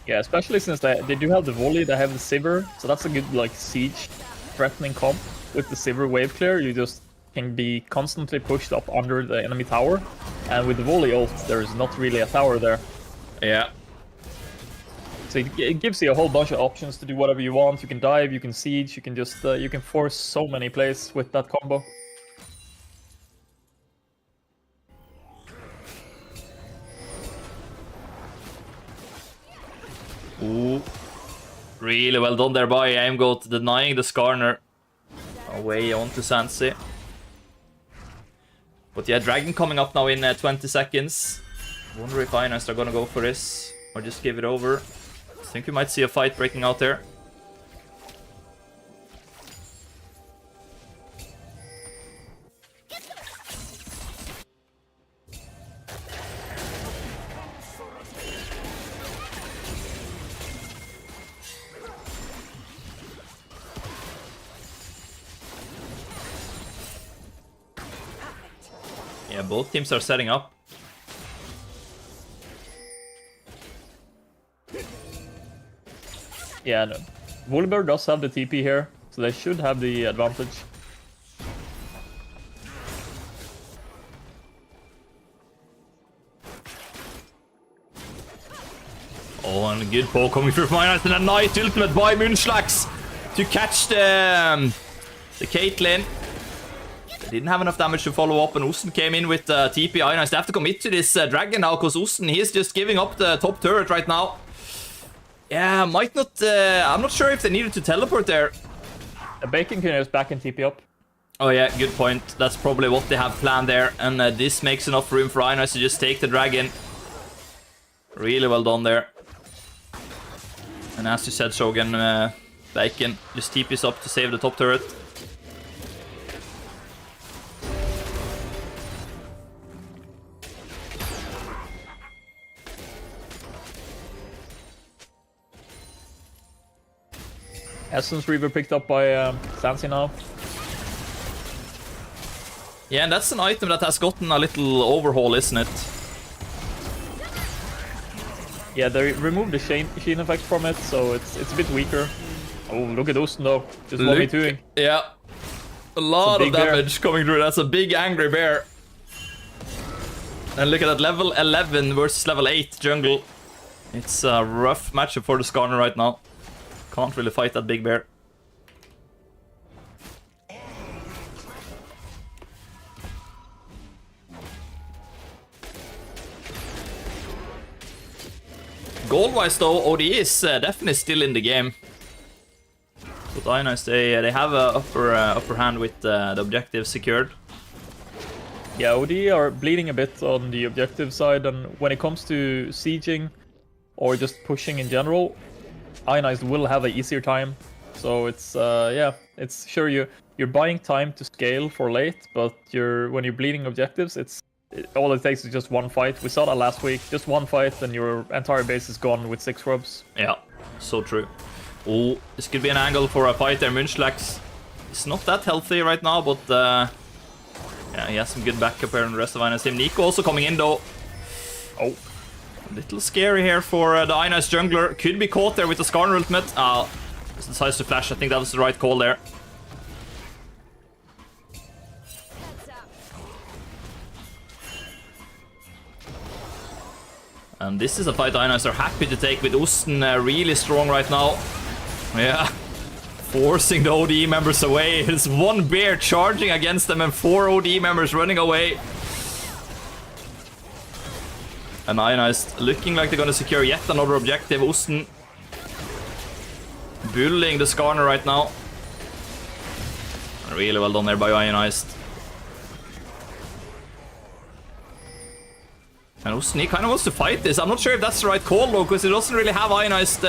Yeah, especially since they do have the volley, they have the Sivir, so that's a good like siege threatening comp. With the Sivir wave clear, you just can be constantly pushed up under the enemy tower, and with the volley ult, there's not really a tower there. Yeah. So it gives you a whole bunch of options to do whatever you want. You can dive, you can siege, you can just you can force so many plays with that combo. Ooh. Really well done there by Aimgoat, denying the Skarner. Away onto Sansi. But yeah, Dragon coming up now in 20 seconds. Wonder if Ionized are gonna go for this or just give it over. I think we might see a fight breaking out there. Yeah, both teams are setting up. Yeah, no. Volibear does have the TP here, so they should have the advantage. Oh, and a good pull coming through from Ionized, and a nice ultimate by Munchlax to catch the Caitlyn. They didn't have enough damage to follow up, and Osten came in with TP. Ionized have to commit to this Dragon now, because Osten, he is just giving up the top turret right now. Yeah, might not... I'm not sure if they needed to teleport there. The Bacon can just back and TP up. Oh yeah, good point. That's probably what they have planned there, and this makes enough room for Ionized to just take the Dragon. Really well done there. And as you said, Shogun, Bacon just TPs up to save the top turret. Essence Reaver picked up by Sansi now. Yeah, and that's an item that has gotten a little overhaul, isn't it? Yeah, they removed the sheen effect from it, so it's a bit weaker. Oh, look at Osten though. Just 1v2ing. Yeah. A lot of bear. damage coming through. That's a big angry bear. And look at that, level 11 versus level 8 jungle. It's a rough matchup for the Skarner right now. Can't really fight that big bear. Gold-wise though, OD is definitely still in the game. But Ionized, they have a upper hand with the objective secured. Yeah, OD are bleeding a bit on the objective side, and when it comes to sieging or just pushing in general, Ionized will have an easier time. So it's yeah, it's sure you're buying time to scale for late, but when you're bleeding objectives, all it takes is just one fight. We saw that last week. Just one fight and your entire base is gone with 6 rubs. Yeah, so true. Oh, this could be an angle for a fight there. Munchlax is not that healthy right now, but yeah, he has some good backup here in the rest of Ionized team. Nico also coming in though. Oh, a little scary here for the Ionized jungler. Could be caught there with the Skarner ultimate. Decides to flash. I think that was the right call there. And this is a fight Ionized are happy to take with Osten really strong right now. Yeah, forcing the OD members away. There's one bear charging against them and 4 OD members running away. And Ionized looking like they're going to secure yet another objective. Osten bullying the Skarner right now. Really well done there by Ionized. And Osten, he kind of wants to fight this. I'm not sure if that's the right call though, because he doesn't really have Ionized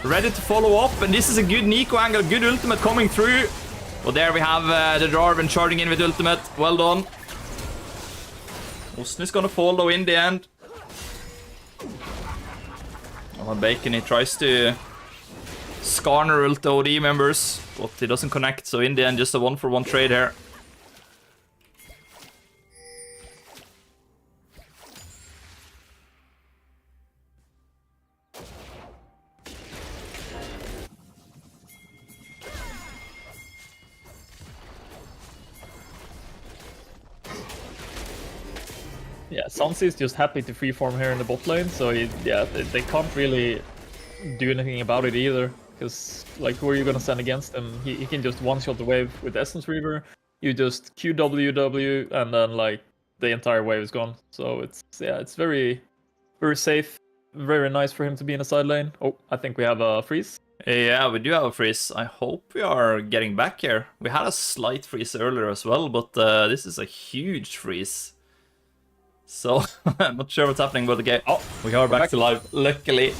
ready to follow up. And this is a good Nico angle, good ultimate coming through. Well, there we have the Jarvan charging in with ultimate. Well done. Osten is gonna fall though in the end. Oh, Bacon, he tries to Skarner ult OD members, but he doesn't connect, so in the end, just a 1-for-1 trade here. Yeah, Sansi is just happy to freeform here in the bot lane, so they can't really do anything about it either. Because, like, who are you gonna send against him? He can just one-shot the wave with Essence Reaver. You just QWW, and then, like, the entire wave is gone. So it's very, very safe. Very nice for him to be in the side lane. Oh, I think we have a freeze. Yeah, we do have a freeze. I hope we are getting back here. We had a slight freeze earlier as well, but this is a huge freeze. So, I'm not sure what's happening with the game. Oh, we are back to live, luckily.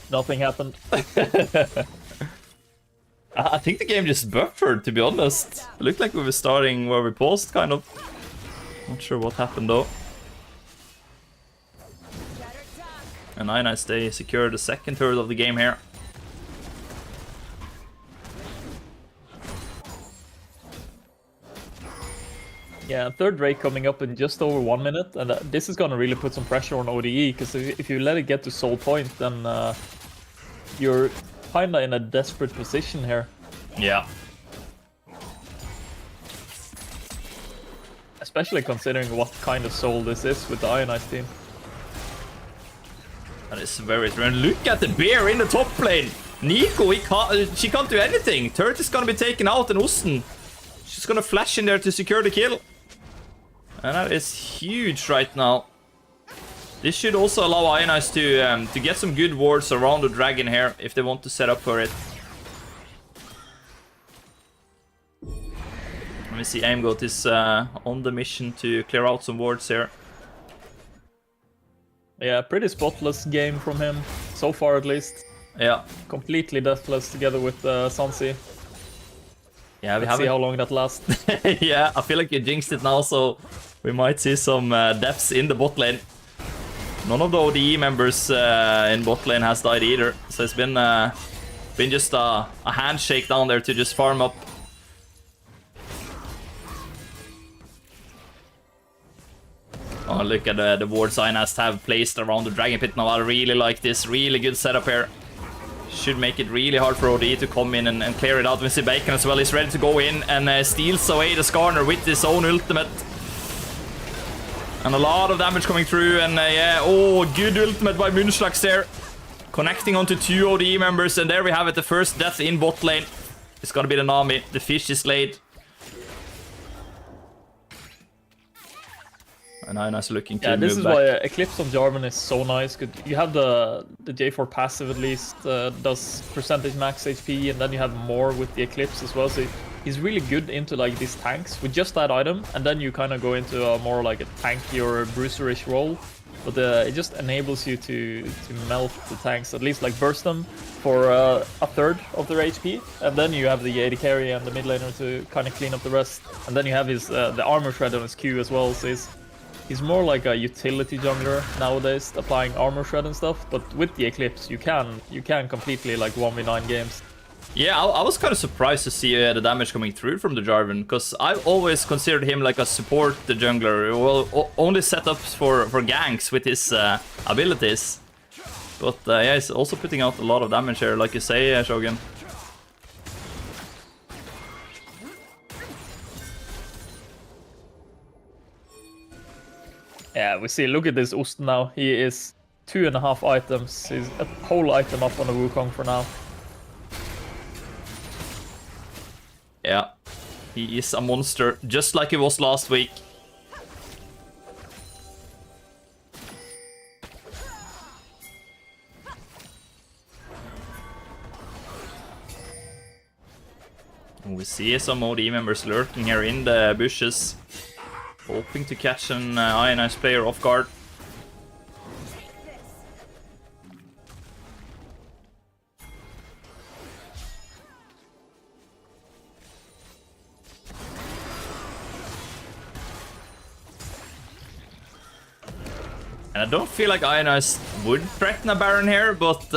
Nothing happened. I think the game just buffered, to be honest. It looked like we were starting where we paused, kind of. Not sure what happened, though. And Ionized, they secured the second third of the game here. Yeah, third rate coming up in just over 1 minute, and this is gonna really put some pressure on ODE, because if you let it get to soul point, then you're kinda in a desperate position here. Yeah. Especially considering what kind of soul this is with the Ionized team. That is very strange. Look at the bear in the top lane! Nico, she can't do anything! Turret is gonna be taken out, and Osten, she's gonna flash in there to secure the kill. And that is huge right now. This should also allow Ionized to get some good wards around the dragon here, if they want to set up for it. Let me see, Aimgoat is on the mission to clear out some wards here. Yeah, pretty spotless game from him, so far at least. Yeah. Completely deathless together with Sansi. Yeah, Let's see how long that lasts. Yeah, I feel like you jinxed it now, so we might see some deaths in the bot lane. None of the ODE members in bot lane has died either, so it's been just a handshake down there to just farm up. Oh, look at the wards Ionized have placed around the Dragon Pit now. I really like this. Really good setup here. Should make it really hard for ODE to come in and clear it out. We see Bacon as well. He's ready to go in and steals away the Skarner with his own ultimate. And a lot of damage coming through. And yeah, oh, good ultimate by Munchlax there. Connecting onto 2 ODE members. And there we have it. The first death in bot lane. It's gonna be the Nami. The fish is laid. And Ionized looking to move back. Yeah, this is why Eclipse on Jarvan is so nice. You have the J4 passive at least, does percentage max HP, and then you have more with the Eclipse as well. So he's really good into like these tanks with just that item, and then you kind of go into a more like a tanky or a bruiserish role. But it just enables you to melt the tanks, at least like burst them for a third of their HP, and then you have the AD carry and the mid laner to kind of clean up the rest. And then you have his the armor shred on his Q as well. So he's more like a utility jungler nowadays, applying armor shred and stuff. But with the Eclipse, you can completely like 1v9 games. Yeah, I was kind of surprised to see the damage coming through from the Jarvan, because I've always considered him like a support the jungler. Well, only setups for ganks with his abilities. But yeah, he's also putting out a lot of damage here, like you say, Shogun. Yeah, we see, look at this Osten now. He is 2.5 items. He's a whole item up on the Wukong for now. Yeah, he is a monster, just like he was last week. We see some OD members lurking here in the bushes, hoping to catch an Ionized player off guard. And I don't feel like Ionized would threaten a Baron here, but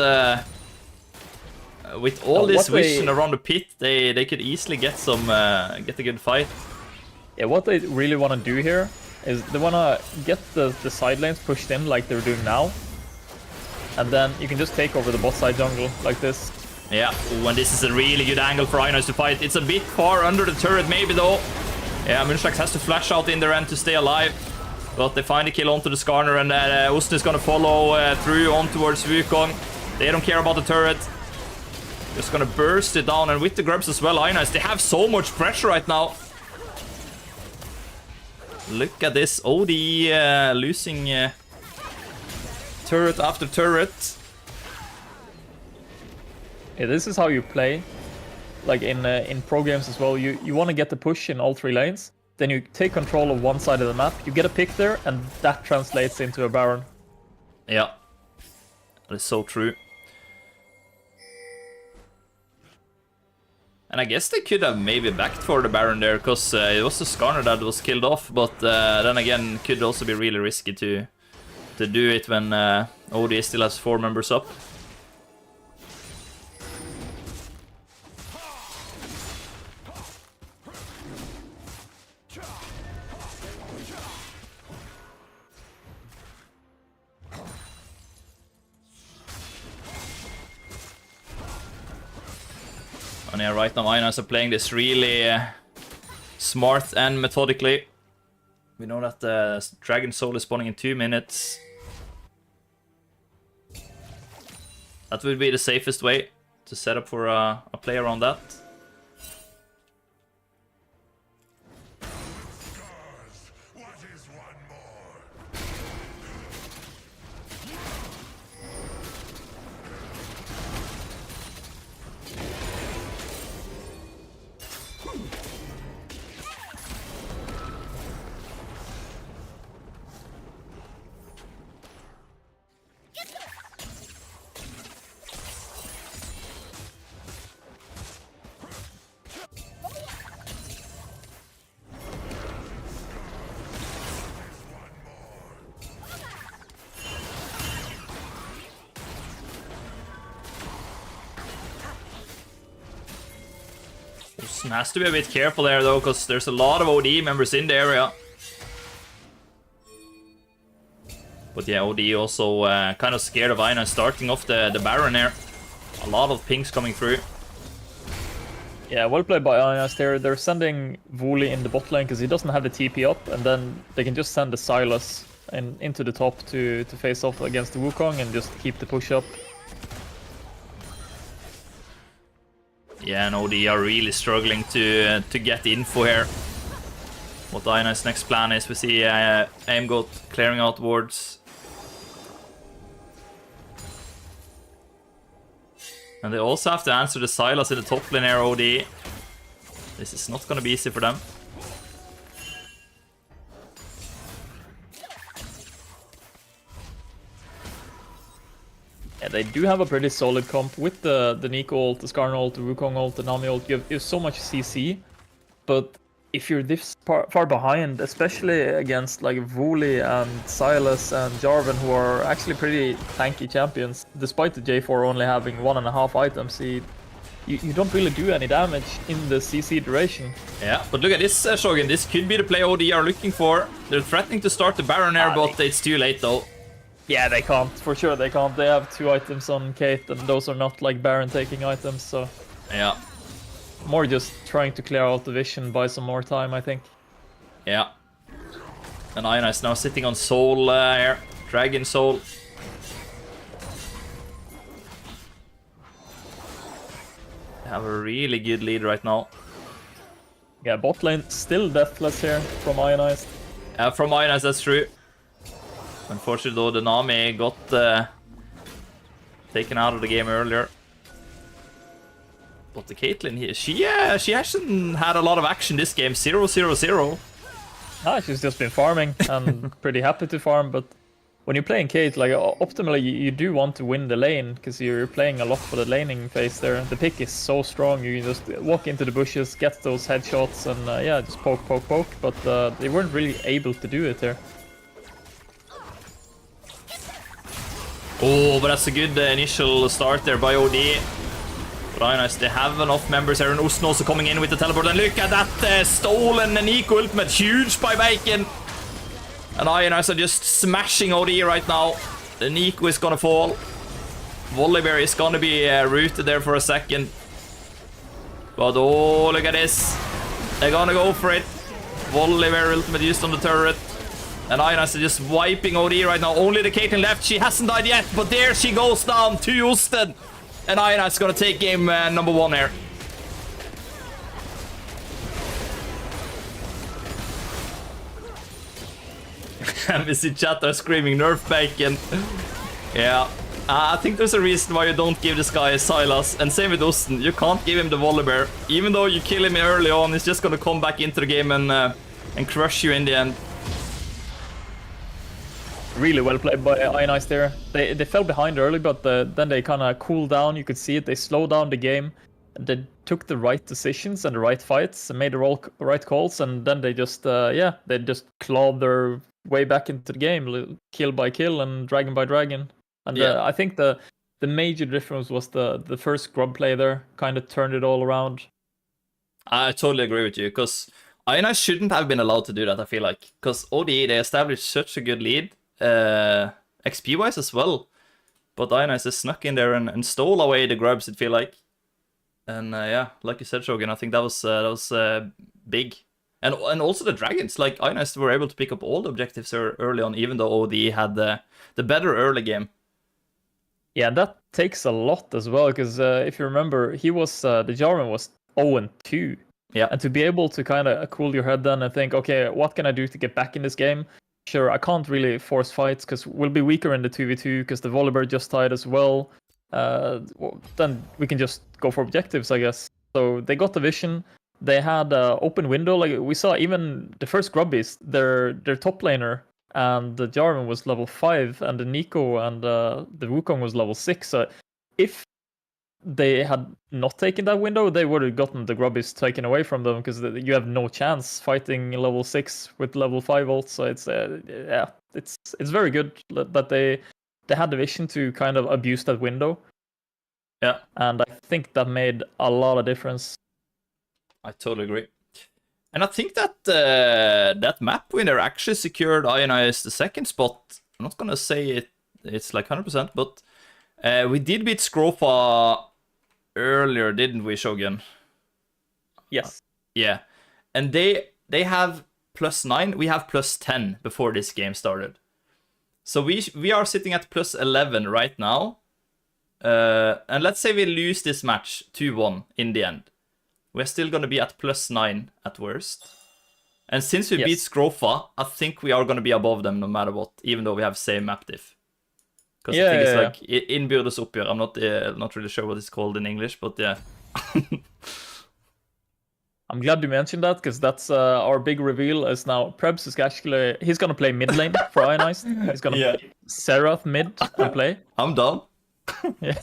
With all this what they- vision around the pit, they could easily get some get a good fight. Yeah, what they really want to do here is they want to get the side lanes pushed in like they're doing now. And then you can just take over the bot side jungle like this. Yeah, ooh, and this is a really good angle for Ionized to fight. It's a bit far under the turret maybe though. Yeah, Munchlax has to flash out in their end to stay alive. But they find a kill onto the Skarner, and Osten is gonna follow through on towards Wukong. They don't care about the turret. Just gonna burst it down, and with the grubs as well, Ionized, they have so much pressure right now. Look at this, OD losing turret after turret. Yeah, this is how you play. Like in pro games as well, you want to get the push in all 3 lanes. Then you take control of one side of the map, you get a pick there, and that translates into a Baron. Yeah, that is so true. And I guess they could have maybe backed for the Baron there, because it was the Skarner that was killed off, but then again, it could also be really risky to do it when OD still has 4 members up. And yeah, right now Ionized are playing this really smart and methodically. We know that the Dragon Soul is spawning in 2 minutes. That would be the safest way to set up for a play around that. Has to be a bit careful there though, because there's a lot of OD members in the area. But yeah, OD also kind of scared of Ina starting off the Baron here. A lot of pings coming through. Yeah, well played by Ionized there. They're sending Wooly in the bot lane because he doesn't have the TP up, and then they can just send the Sylas into the top to face off against the Wukong and just keep the push up. Yeah, and OD are really struggling to get info here. What Ionized's next plan is, we see Aimgoat clearing out wards. And they also have to answer the Sylas in the top lane here, OD. This is not gonna be easy for them. Yeah, they do have a pretty solid comp with the Nico ult, the Skarner ult, the Wukong ult, the Nami ult. You have so much CC, but if you're this far behind, especially against like Wooly and Sylas and Jarvan, who are actually pretty tanky champions, despite the J4 only having 1.5 items, you don't really do any damage in the CC duration. Yeah, but look at this, Shogun. This could be the play OD are looking for. They're threatening to start the Baron here, but it's too late though. Yeah, they can't. For sure they can't. They have 2 items on Kate, and those are not like Baron taking items, so... Yeah. More just trying to clear out the vision, buy some more time, I think. Yeah. And Ina is now sitting on Soul here. Dragon Soul. They have a really good lead right now. Yeah, bot lane still deathless here from Ionized. From Ionized, that's true. Unfortunately though, the Nami got taken out of the game earlier. But the Caitlyn here, she hasn't had a lot of action this game. 0-0-0. Ah, she's just been farming and pretty happy to farm, but when you're playing Kate, like optimally you do want to win the lane because you're playing a lot for the laning phase there. The pick is so strong, you can just walk into the bushes, get those headshots, and yeah, just poke, but they weren't really able to do it there. Oh, but that's a good initial start there by OD. But Ionized, they have enough members here, and Oslo also coming in with the teleport. And look at that stolen Nico ultimate, huge by Bacon. And Ionized are just smashing OD right now. The Nico is gonna fall. Volibear is gonna be rooted there for a second. But oh, look at this. They're gonna go for it. Volibear ultimate used on the turret. And Ionized are just wiping OD right now. Only the Caitlyn left. She hasn't died yet, but there she goes down to Josten. And Ionized is gonna take game number 1 here. MVC chat are screaming nerf Bacon. Yeah. I think there's a reason why you don't give this guy a Silas. And same with Osten. You can't give him the Volibear. Even though you kill him early on, he's just gonna come back into the game and crush you in the end. Really well played by Ionized there. They fell behind early, but then they kind of cooled down. You could see it. They slowed down the game. They took the right decisions and the right fights and made the right calls. And then they just, they just clawed their way back into the game, kill by kill and dragon by dragon. And I think the major difference was the first grub play there kind of turned it all around. I totally agree with you, because Ionized shouldn't have been allowed to do that, I feel like. Because ODE, they established such a good lead. XP-wise as well, but Ionized just snuck in there and stole away the grubs, it feel like. And like you said, Shogun, I think that was big. And also the dragons, like Ionized were able to pick up all the objectives early on, even though ODE had the better early game. Yeah, that takes a lot as well, because if you remember, he was the Jarvan was 0-2. Yeah, and to be able to kind of cool your head then and think, okay, what can I do to get back in this game? Sure, I can't really force fights because we'll be weaker in the 2v2 because the Volibear just died as well. Then we can just go for objectives, I guess. So they got the vision. They had an open window. Like we saw, even the first Grubbies, their top laner and the Jarvan was level 5, and the Nico and the Wukong was level 6. So if they had not taken that window, they would have gotten the Grubbies taken away from them, because you have no chance fighting level 6 with level 5 ults. So it's very good that they had the vision to kind of abuse that window. Yeah, and I think that made a lot of difference. I totally agree. And I think that that map winner actually secured Ionized the second spot. I'm not gonna say it's like 100%, but we did beat Scrofa earlier, didn't we, Shogun? Yes. Yeah. And they have +9, we have +10 before this game started. So we are sitting at +11 right now. And let's say we lose this match 2-1 in the end. We're still going to be at +9 at worst. And since we beat Scrofa, I think we are going to be above them no matter what, even though we have same map diff. Because I think it's like innbyrdes oppgjør. I'm not really sure what it's called in English, but yeah. I'm glad you mentioned that, because that's our big reveal is now Prebz is actually, he's going to play mid lane for Ionized. He's going to play Serath mid and play. I'm done. Yeah.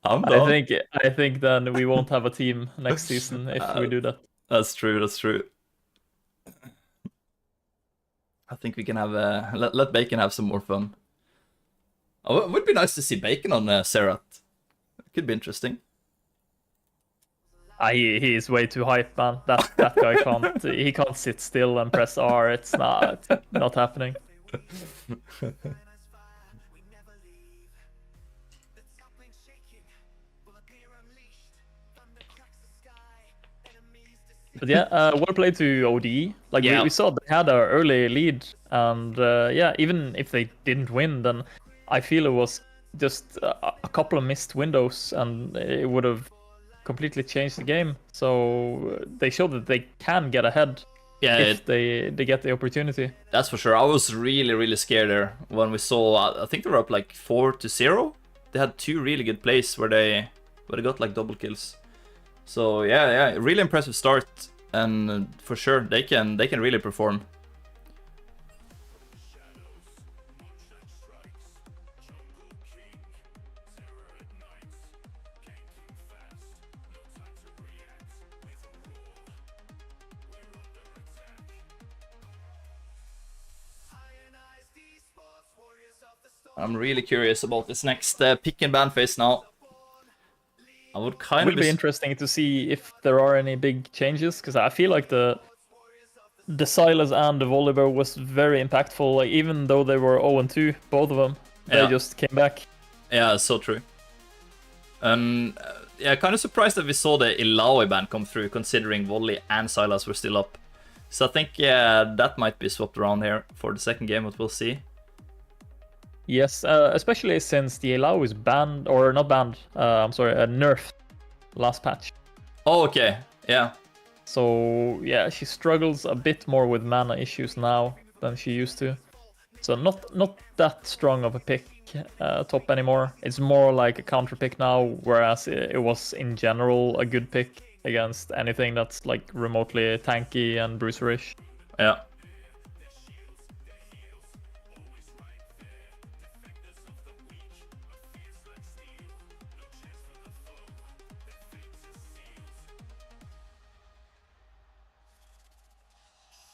I'm done. I think then we won't have a team next season if we do that. That's true, that's true. I think we can have let Bacon have some more fun. Oh, it would be nice to see Bacon on Serath. It could be interesting. He is way too hype, man. That guy can't sit still and press R. It's not happening. But yeah, well played to ODE. Like we saw they had an early lead, and even if they didn't win, then I feel it was just a couple of missed windows, and it would have completely changed the game. So they showed that they can get ahead if they get the opportunity. That's for sure. I was really, really scared there when we saw. I think they were up like 4-0. They had 2 really good plays where they got like double kills. So yeah, really impressive start, and for sure they can really perform. I'm really curious about this next pick and ban phase now. I would kind It of will be interesting to see if there are any big changes, because I feel like the Silas and the Volibear was very impactful. Like, even though they were 0-2, both of them, they Yeah. just came back. Yeah, so true. And yeah, kind of surprised that we saw the Illaoi ban come through, considering Volley and Silas were still up. So I think, yeah, that might be swapped around here for the second game, but we'll see. Yes, especially since the Illaoi is banned, or not banned, I'm sorry, nerfed last patch. Oh, okay, yeah. So yeah, she struggles a bit more with mana issues now than she used to. So not that strong of a pick top anymore. It's more like a counter pick now, whereas it was in general a good pick against anything that's like remotely tanky and bruiserish. Yeah.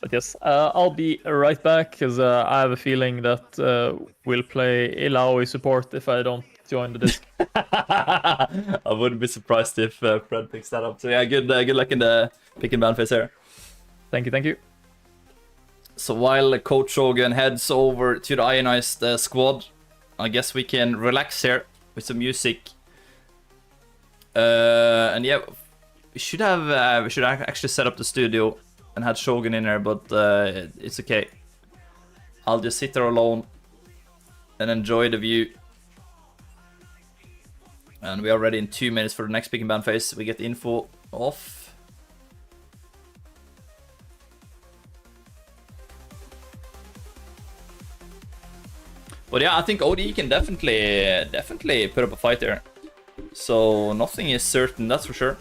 But yes, I'll be right back, because I have a feeling that we'll play Illaoi support if I don't join the disc. I wouldn't be surprised if Fred picks that up. So yeah, good luck in the pick and ban phase here. Thank you, thank you. So while Coach Shogun heads over to the Ionized squad, I guess we can relax here with some music. And yeah, we should actually set up the studio and had Shogun in there, but it's okay. I'll just sit there alone and enjoy the view. And we are ready in 2 minutes for the next pick and ban phase. We get the info off. But yeah, I think ODE can definitely put up a fight there. So nothing is certain, that's for sure.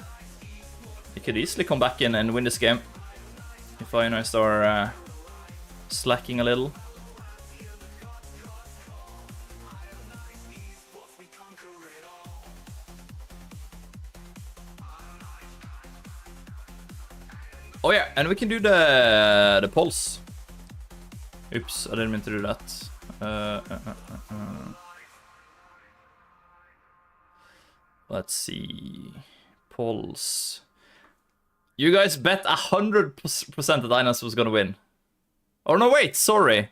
He could easily come back in and win this game if Ionized are slacking a little. Oh yeah, and we can do the pulse. Oops, I didn't mean to do that. Let's see. Pulse. You guys bet 100% that Ionized was gonna win. Oh no, wait, sorry.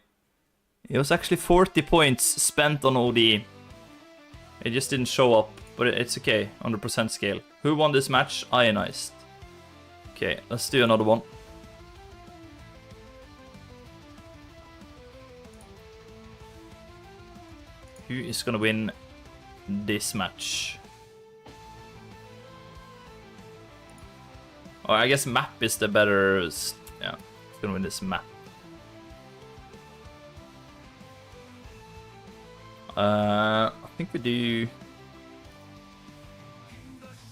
It was actually 40 points spent on OD. It just didn't show up, but it's okay on the percent scale. Who won this match? Ionized. Okay, let's do another one. Who is gonna win this match? Oh, I guess map is the better. Yeah, it's gonna win this map. I think we do. You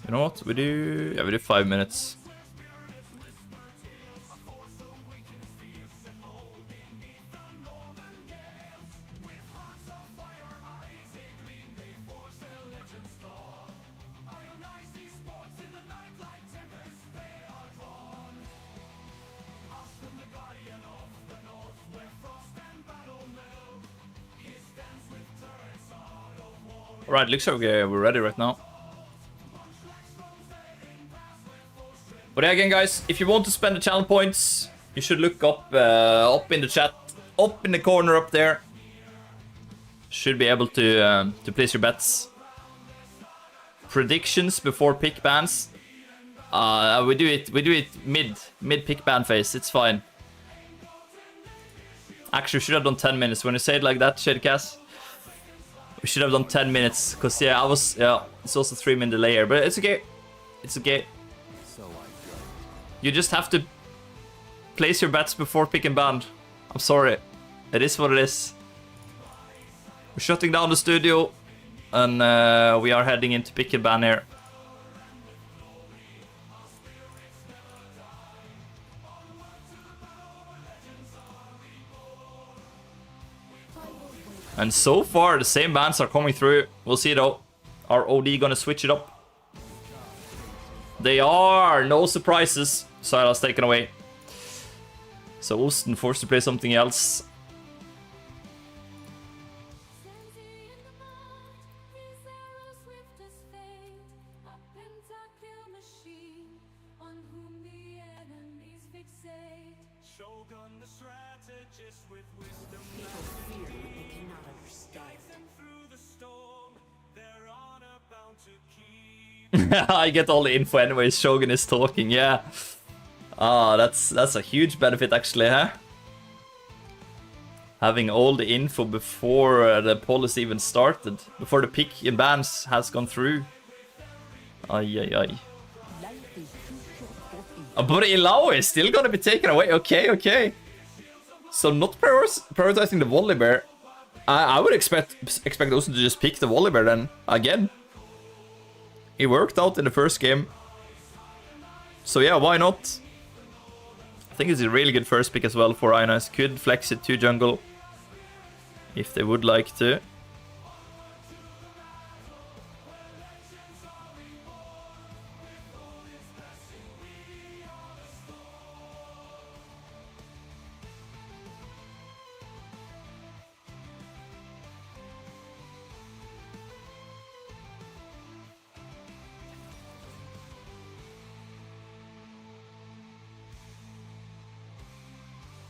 know what? We do. Yeah, we do 5 minutes. Ionized Esports in the night like timbers, they are drawn. Oslo, the guardian of the north, where frost and battle melt. He stands with turrets out of war. Alright, looks like we're ready right now. But yeah, again, guys, if you want to spend the channel points, you should look up in the chat, up in the corner up there. Should be able to place your bets. Predictions before pick bans. We do it mid pick ban phase. It's fine. Actually, we should have done 10 minutes. When you say it like that, Shadecast, we should have done 10 minutes. Cause yeah, it's also 3-minute delay here, but it's okay. It's okay. You just have to place your bets before pick and ban. I'm sorry. It is what it is. We're shutting down the studio. And we are heading into pick and ban here. And so far, the same bans are coming through. We'll see though. Are OD gonna switch it up? They are! No surprises. Silas taken away. So Osten forced to play something else. Sends he in the mouth, his arrow swift as fate. Up in I get all the info anyways. Shogun is talking. Yeah. Ah, that's a huge benefit actually, huh? Having all the info before the policy even started, before the pick and bans has gone through. Ay, ay, ay. But Ilao is still gonna be taken away. Okay, okay. So not prioritizing the Volibear. I would expect Ocean to just pick the Volibear then again. He worked out in the first game. So yeah, why not? I think it's a really good first pick as well for Ionized. Could flex it to jungle if they would like to.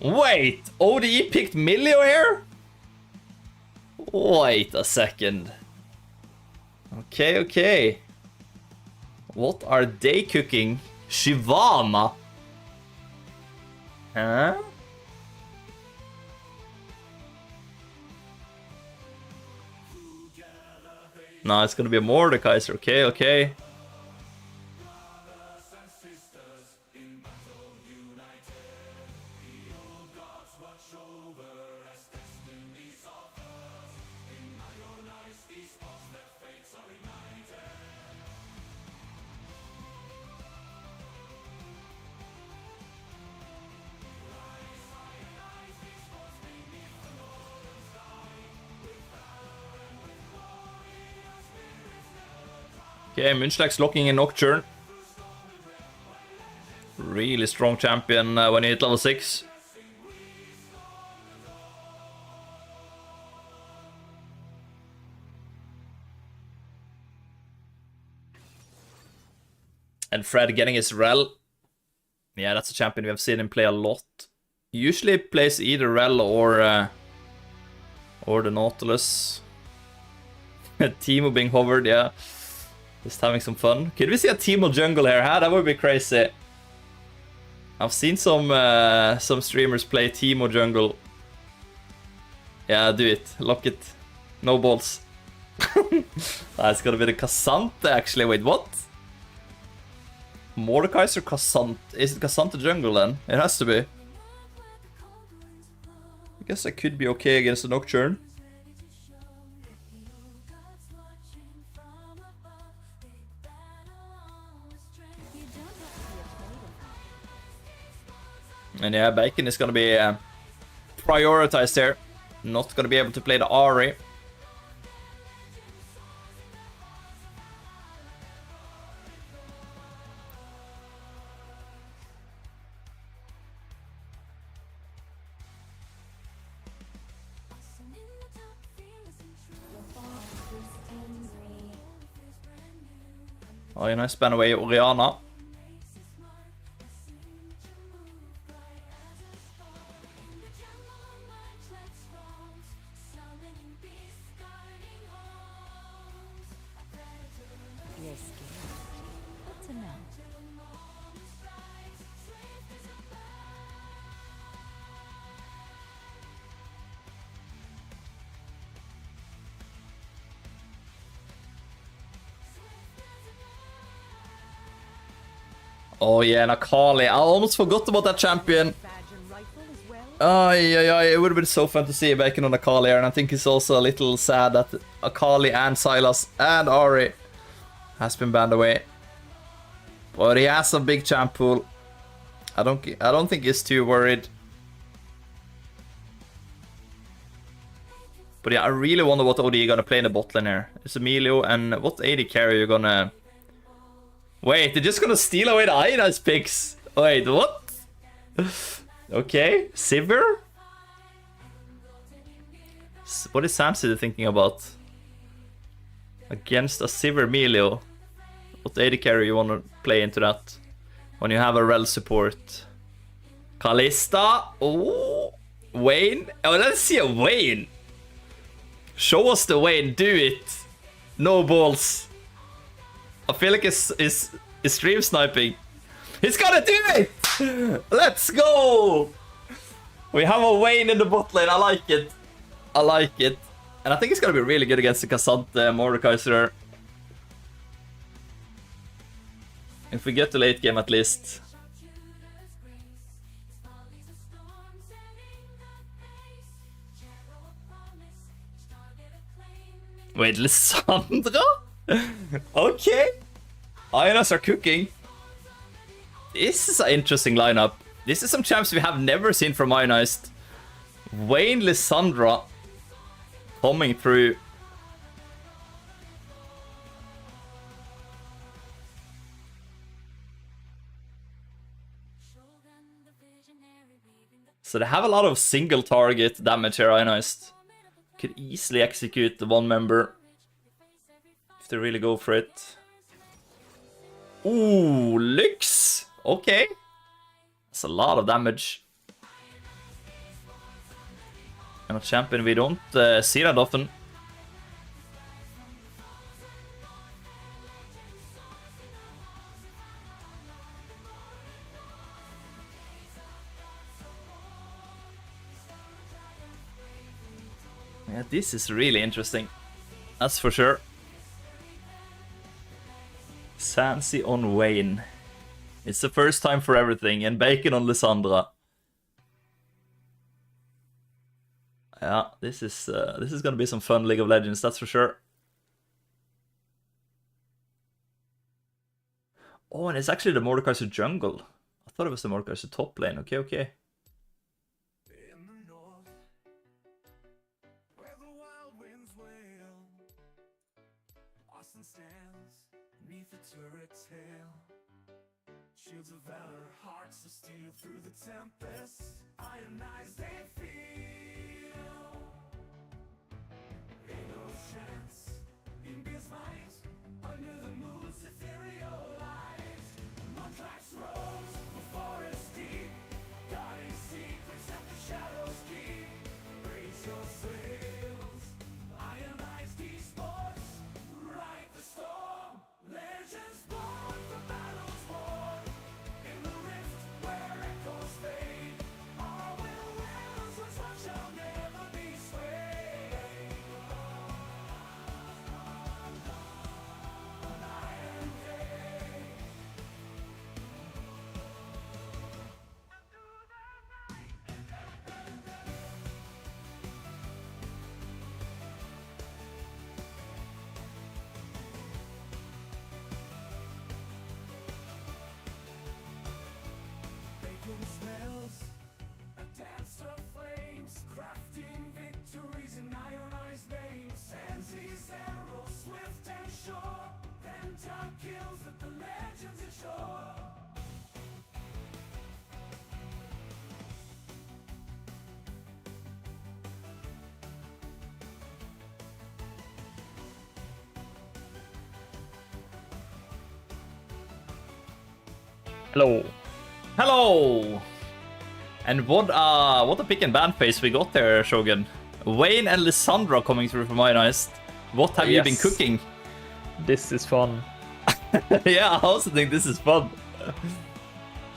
Wait, ODE picked Milio here? Wait a second. Okay, okay. What are they cooking? Shivana? Huh? No, it's gonna be a Mordekaiser. Okay, okay. Okay, Munchlax locking in Nocturne. Really strong champion when he hit level 6. And Fred getting his Rel. Yeah, that's a champion we have seen him play a lot. Usually plays either Rel or the Nautilus. Teemo being hovered, yeah. Just having some fun. Could we see a Teemo jungle here? Huh? That would be crazy. I've seen some streamers play Teemo jungle. Yeah, do it. Lock it. No balls. It's gonna be the Cassante actually. Wait, what? Mordekaiser Cassante. Is it Cassante jungle then? It has to be. I guess I could be okay against the Nocturne. And yeah, Bacon is gonna be prioritized here. Not gonna be able to play the Ari. Oh, nice span away Oriana. Oh yeah, Nakali. I almost forgot about that champion. It would have been so fun to see Bacon on Akali, and I think it's also a little sad that Akali and Sylas and Ari has been banned away. But he has a big champ pool. I don't think he's too worried. But yeah, I really wonder what OD gonna play in the bot lane here. It's Emilio, and what AD carry you gonna... Wait, they're just gonna steal away the Ionized picks. Wait, what? Okay, Sivir? What is Samsida thinking about? Against a Sivir Melio. What AD carry you wanna play into that? When you have a Rel support. Kalista. Oh, Wayne. Oh, let's see a Wayne. Show us the Wayne, do it. No balls. I feel like is stream sniping. He's gonna do it! Let's go! We have a Vayne in the bot lane. I like it. I like it. And I think it's gonna be really good against the Cassandra Mordekaiser. If we get to late game at least. Wait, Lissandra? Okay. Ionas are cooking. This is an interesting lineup. This is some champs we have never seen from Ionized. Vayne, Lissandra coming through. So they have a lot of single target damage here, Ionized. Could easily execute the one member if they really go for it. Ooh, Lux. Okay. That's a lot of damage. And a champion we don't see that often. Yeah, this is really interesting. That's for sure. Sansi on Vayne. It's the first time for everything, and Bacon on Lissandra. Yeah, this is gonna be some fun League of Legends, that's for sure. Oh, and it's actually the Mordekaiser jungle. I thought it was the Mordekaiser top lane. Okay, okay. In the north, where the wild winds wail, Austin stands neath the turret's hail. Shields of valor, hearts of steel through the tempest. Ionized they feel. Ain't no chance in Beer's might under the moon's ethereal light. Munchlax rose, the forest deep, guarding secrets that the shadows keep. Raise your sails, Ionized Esports, ride the storm. Legends born from battles won. In the rift where echoes fade, our will wills which one shall never be swayed. Iron Day. Bacon smells, a dance of flames, crafting victories in ionized names. Sansi's arrow, swift and sure, Penta kills that the legends ensure. Hello. Hello! And what a pick and ban phase we got there, Shogun. Vayne and Lissandra coming through from Ionized. What have you been Yes. cooking? This is fun. Yeah, I also think this is fun.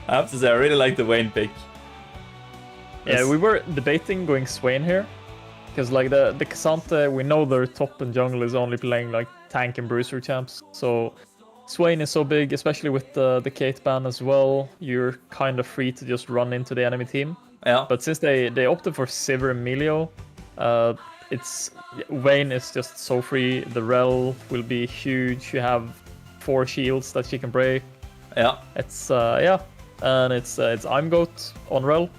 I have to say, I really like the Vayne pick. Yeah, we were debating going Swain here. Because like the Cassandra, we know their top and jungle is only playing like tank and bruiser champs. So Swain is so big, especially with the Kate ban as well. You're kind of free to just run into the enemy team. Yeah. But since they opted for Sivir and Melio, Vayne is just so free. The Rel will be huge. You have 4 shields that she can break. Yeah. It's and it's I'm goat on Rel,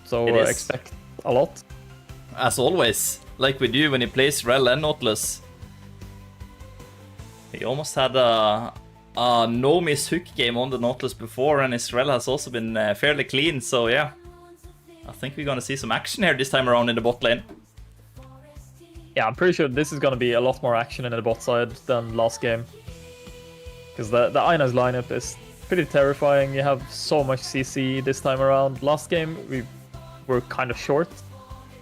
so It is. expect a lot. As always, like we do when he plays Rel and Nautilus. He almost had a no-miss hook game on the Nautilus before, and his Rel has also been fairly clean, so yeah. I think we're gonna see some action here this time around in the bot lane. Yeah, I'm pretty sure this is gonna be a lot more action in the bot side than last game. Because the Ionized lineup is pretty terrifying. You have so much CC this time around. Last game we were kind of short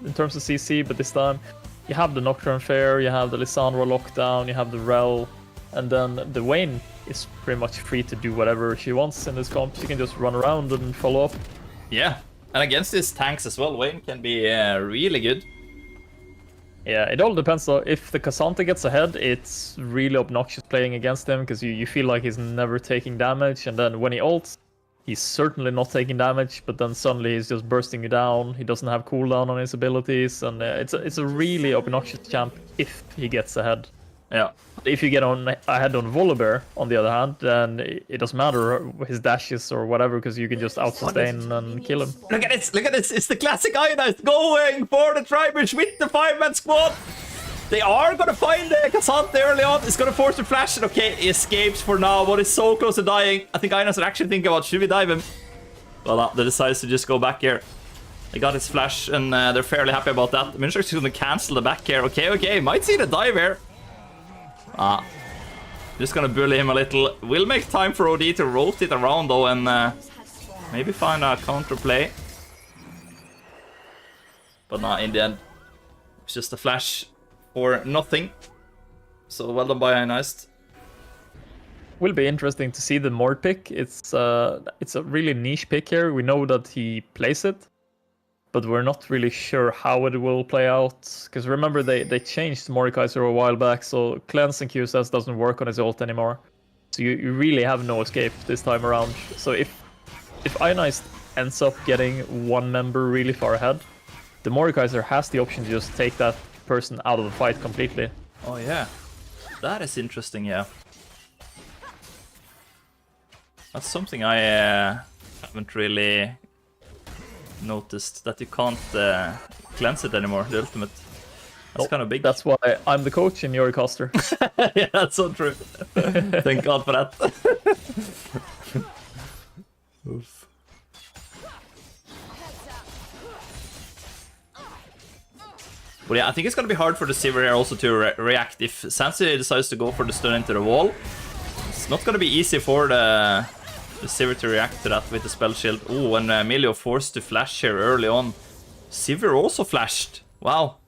in terms of CC, but this time you have the Nocturne Fair, you have the Lissandra lockdown, you have the Rel. And then the Vayne is pretty much free to do whatever she wants in this comp. She can just run around and follow up. Yeah, and against these tanks as well, Vayne can be really good. Yeah, it all depends though. If the Cassandra gets ahead, it's really obnoxious playing against him because you feel like he's never taking damage, and then when he ults, he's certainly not taking damage, but then suddenly he's just bursting you down. He doesn't have cooldown on his abilities, and it's a really obnoxious champ if he gets ahead. Yeah. If you get ahead on Volibear, on the other hand, then it doesn't matter his dashes or whatever, because you can just out-sustain and kill him. Look at this, look at this. It's the classic Ionized going for the Tribers with the 5-man squad. They are going to find Cassandra early on. It's going to force the flash. And okay, he escapes for now, but is so close to dying. I think Ionized are actually thinking about, should we dive him? Well, no, they decides to just go back here. They got his flash, and they're fairly happy about that. Minstrel's going to cancel the back here. Okay, might see the dive here. Just gonna bully him a little. We'll make time for OD to rotate around though, and maybe find a counter play. But nah, in the end, it's just a flash for nothing. So well done by Ionized. Will be interesting to see the Mord pick. It's a really niche pick here. We know that he plays it, but we're not really sure how it will play out. Because remember, they changed Mordekaiser a while back, so Cleanse and QSS doesn't work on his ult anymore. So you really have no escape this time around. So if Ionized ends up getting one member really far ahead, the Mordekaiser has the option to just take that person out of the fight completely. Oh yeah, that is interesting, yeah. That's something I haven't really noticed, that you can't cleanse it anymore, the ultimate. That's kind of big. That's why I'm the coach in your caster. Yeah, that's so true. Thank God for that. Oof. But yeah, I think it's gonna be hard for the Sivir here also to react. If Sansi decides to go for the stun into the wall, it's not gonna be easy for the Sivir to react to that with the spell shield. Oh, and Emilio forced to flash here early on. Sivir also flashed. Wow.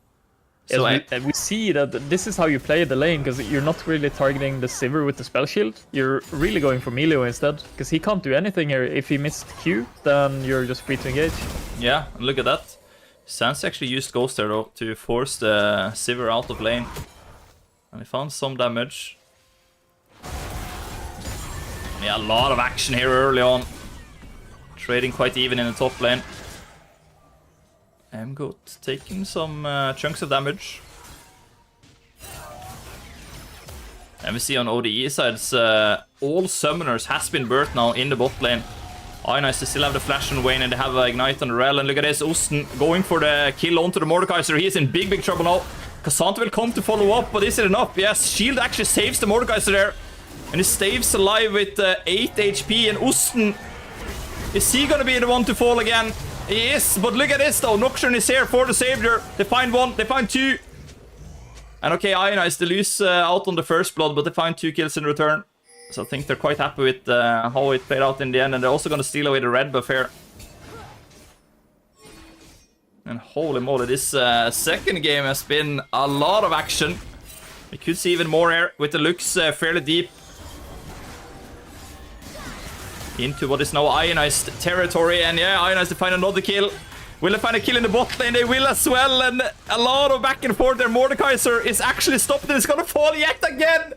So Yes, we see that this is how you play the lane, because you're not really targeting the Sivir with the spell shield. You're really going for Emilio instead, because he can't do anything here. If he missed Q, then you're just free to engage. yeah, and look at that. Sans actually used Ghost there though to force the Sivir out of lane. And he found some damage. Yeah, a lot of action here early on. Trading quite even in the top lane. Goat taking some chunks of damage. And we see on ODE sides, all summoners has been burnt now in the bot lane. Ionized, they still have the flash on Vayne, and they have Ignite on the Rel. And look at this, Osten going for the kill onto the Mordekaiser. He is in big trouble now. Cassandra will come to follow up, but is it enough? Yes, shield actually saves the Mordekaiser there. And he stays alive with 8 HP, and Osten, is he gonna be the one to fall again? He is, but look at this though, Nocturne is here for the Savior. They find one, they find two. And okay, Ionized, they lose out on the first blood, but they find 2 kills in return. So I think they're quite happy with how it played out in the end, and they're also gonna steal away the red buff here. And holy moly, this second game has been a lot of action. We could see even more here with the Lux fairly deep into what is now Ionized territory. And yeah, Ionized to find another kill. Will they find a kill in the bot lane? They will as well. And a lot of back and forth there. Mordekaiser is actually stopped and it's gonna fall yet again.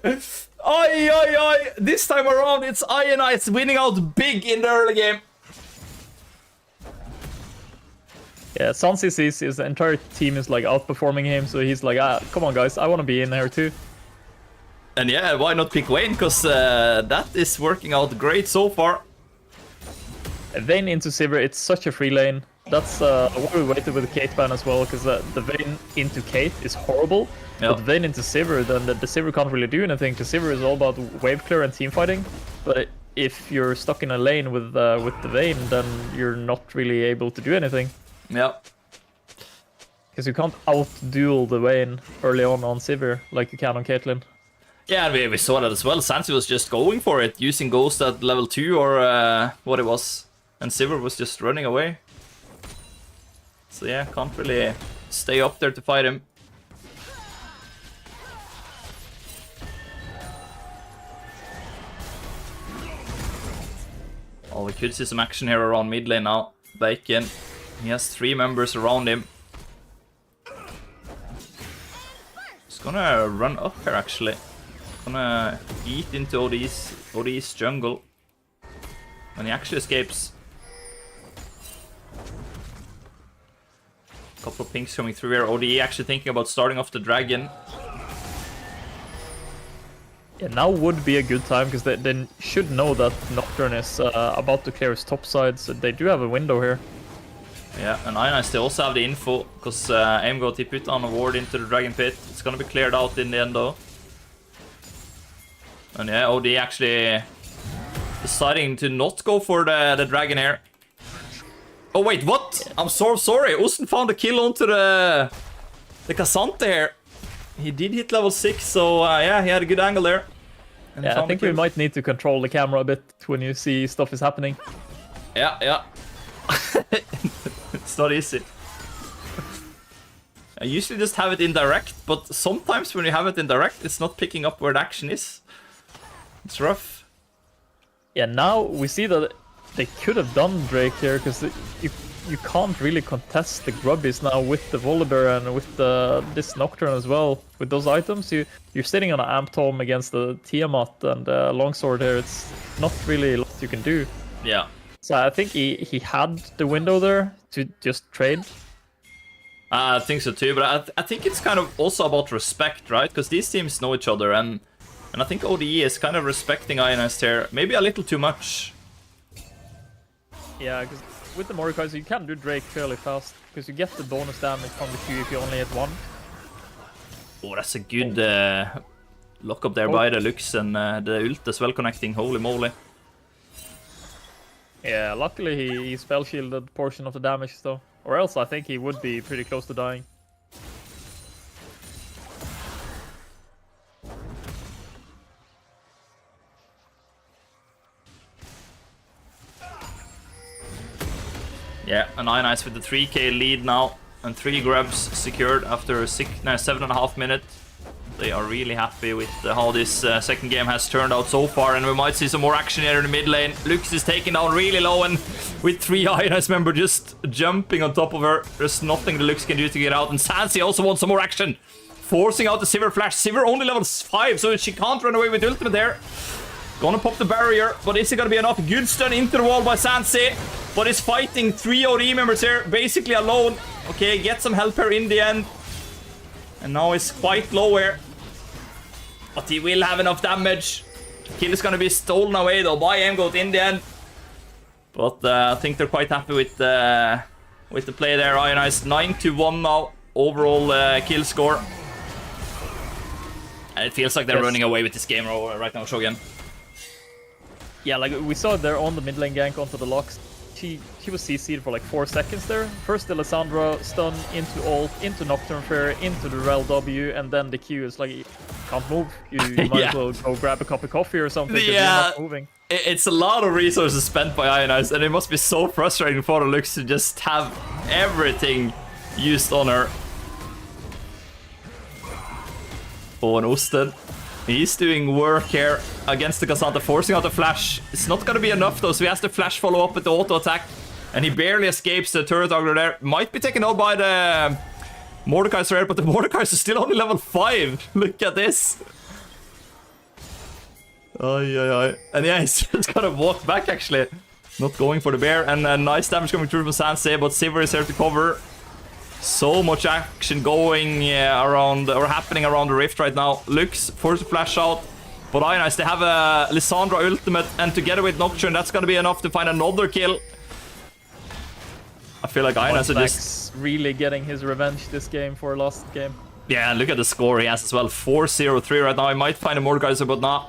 Oi. This time around, it's Ionized winning out big in the early game. Yeah, Sansi sees his entire team is like outperforming him, so he's like, come on guys, I want to be in here too. And yeah, why not pick Vayne? Because that is working out great so far. Vayne into Sivir, it's such a free lane. That's what we waited with the Kate ban as well, because the Vayne into Kate is horrible. Yep. But Vayne into Sivir, then the Sivir can't really do anything, because Sivir is all about wave clear and team fighting. But if you're stuck in a lane with the Vayne, then you're not really able to do anything. Yeah. Because you can't out-duel the Vayne early on Sivir like you can on Caitlyn. Yeah, and we saw that as well. Sansi was just going for it, using Ghost at level 2 or what it was. And Sivir was just running away. So yeah, can't really stay up there to fight him. Oh, we could see some action here around mid lane now. Bacon. He has 3 members around him. He's gonna run up here actually. Gonna eat into OD's jungle. When he actually escapes. Couple of pings coming through here. ODE actually thinking about starting off the dragon. Yeah, now would be a good time because they should know that Nocturne is about to clear his top side, so they do have a window here. Yeah, and Ionized, they also have the info because Aimgot, he put on a ward into the dragon pit. It's gonna be cleared out in the end though. And yeah, OD actually deciding to not go for the dragon here. Oh wait, what? I'm so sorry. Osten found a kill onto the Cassante here. He did hit level 6, so yeah, he had a good angle there. And Yeah, I think we might need to control the camera a bit when you see stuff is happening. Yeah. It's not easy. I usually just have it in direct, but sometimes when you have it in direct, it's not picking up where the action is. It's rough. Yeah, now we see that they could have done Drake here because you can't really contest the Grubbies now with the Volibear and with this Nocturne as well. With those items, you're sitting on an Amp Tome against the Tiamat and Longsword here. It's not really a lot you can do. Yeah. So I think he had the window there to just trade. I think so too, but I think it's kind of also about respect, right? Because these teams know each other, and I think ODE is kind of respecting Ionized here. Maybe a little too much. Yeah, because with the Mordekaiser you can do Drake fairly fast, because you get the bonus damage from the Q if you only hit 1. Oh, that's a good lock up there by the Lux and the ult as well connecting. Holy moly. Yeah, luckily he spell shielded a portion of the damage though. Or else I think he would be pretty close to dying. Yeah, and Ionized with the 3k lead now, and 3 grabs secured after 7.5 minutes. They are really happy with how this second game has turned out so far, and we might see some more action here in the mid lane. Lux is taken down really low, and with 3 Ionized members just jumping on top of her, there's nothing the Lux can do to get out, and Sansi also wants some more action. Forcing out the Sivir flash. Sivir only level 5, so she can't run away with ultimate there. Gonna pop the barrier, but is it gonna be enough? Good stun into the wall by Sansi, but is fighting 3 OD members here, basically alone. Okay, get some help here in the end. And now he's quite low here. But he will have enough damage. Kill is gonna be stolen away though by Aimgot in the end. But I think they're quite happy with the play there. Ionized 9-1 now, overall kill score. And it feels like they're running away with this game right now, Shogun. Yeah, like we saw there on the mid lane gank onto the Lux. She was CC'd for like 4 seconds there. First the Lissandra stun into ult, into Nocturne Fair, into the Rel W, and then the Q is like, you can't move. You might as well go grab a cup of coffee or something because you're not moving. It's a lot of resources spent by Ionized, and it must be so frustrating for the Lux to just have everything used on her. Oh, and Osten. He's doing work here against the Cassandra, forcing out the flash. It's not gonna be enough though, so he has to flash follow up with the auto attack. And he barely escapes the turret ogre there. Might be taken out by the Mordekaiser here, but the Mordekaiser is still only level 5. Look at this. And yeah, he's just gonna walk back actually. Not going for the bear, and nice damage coming through from Sansei, but Sivir is here to cover. So much action going around, or happening around the rift right now. Lux forced to flash out, but Ionized, they have a Lissandra ultimate, and together with Nocturne, that's gonna be enough to find another kill. I feel like Ionized are just really getting his revenge this game for last game. Yeah, look at the score he has as well. 4-0-3 right now. I might find a Mordekaiser, but nah.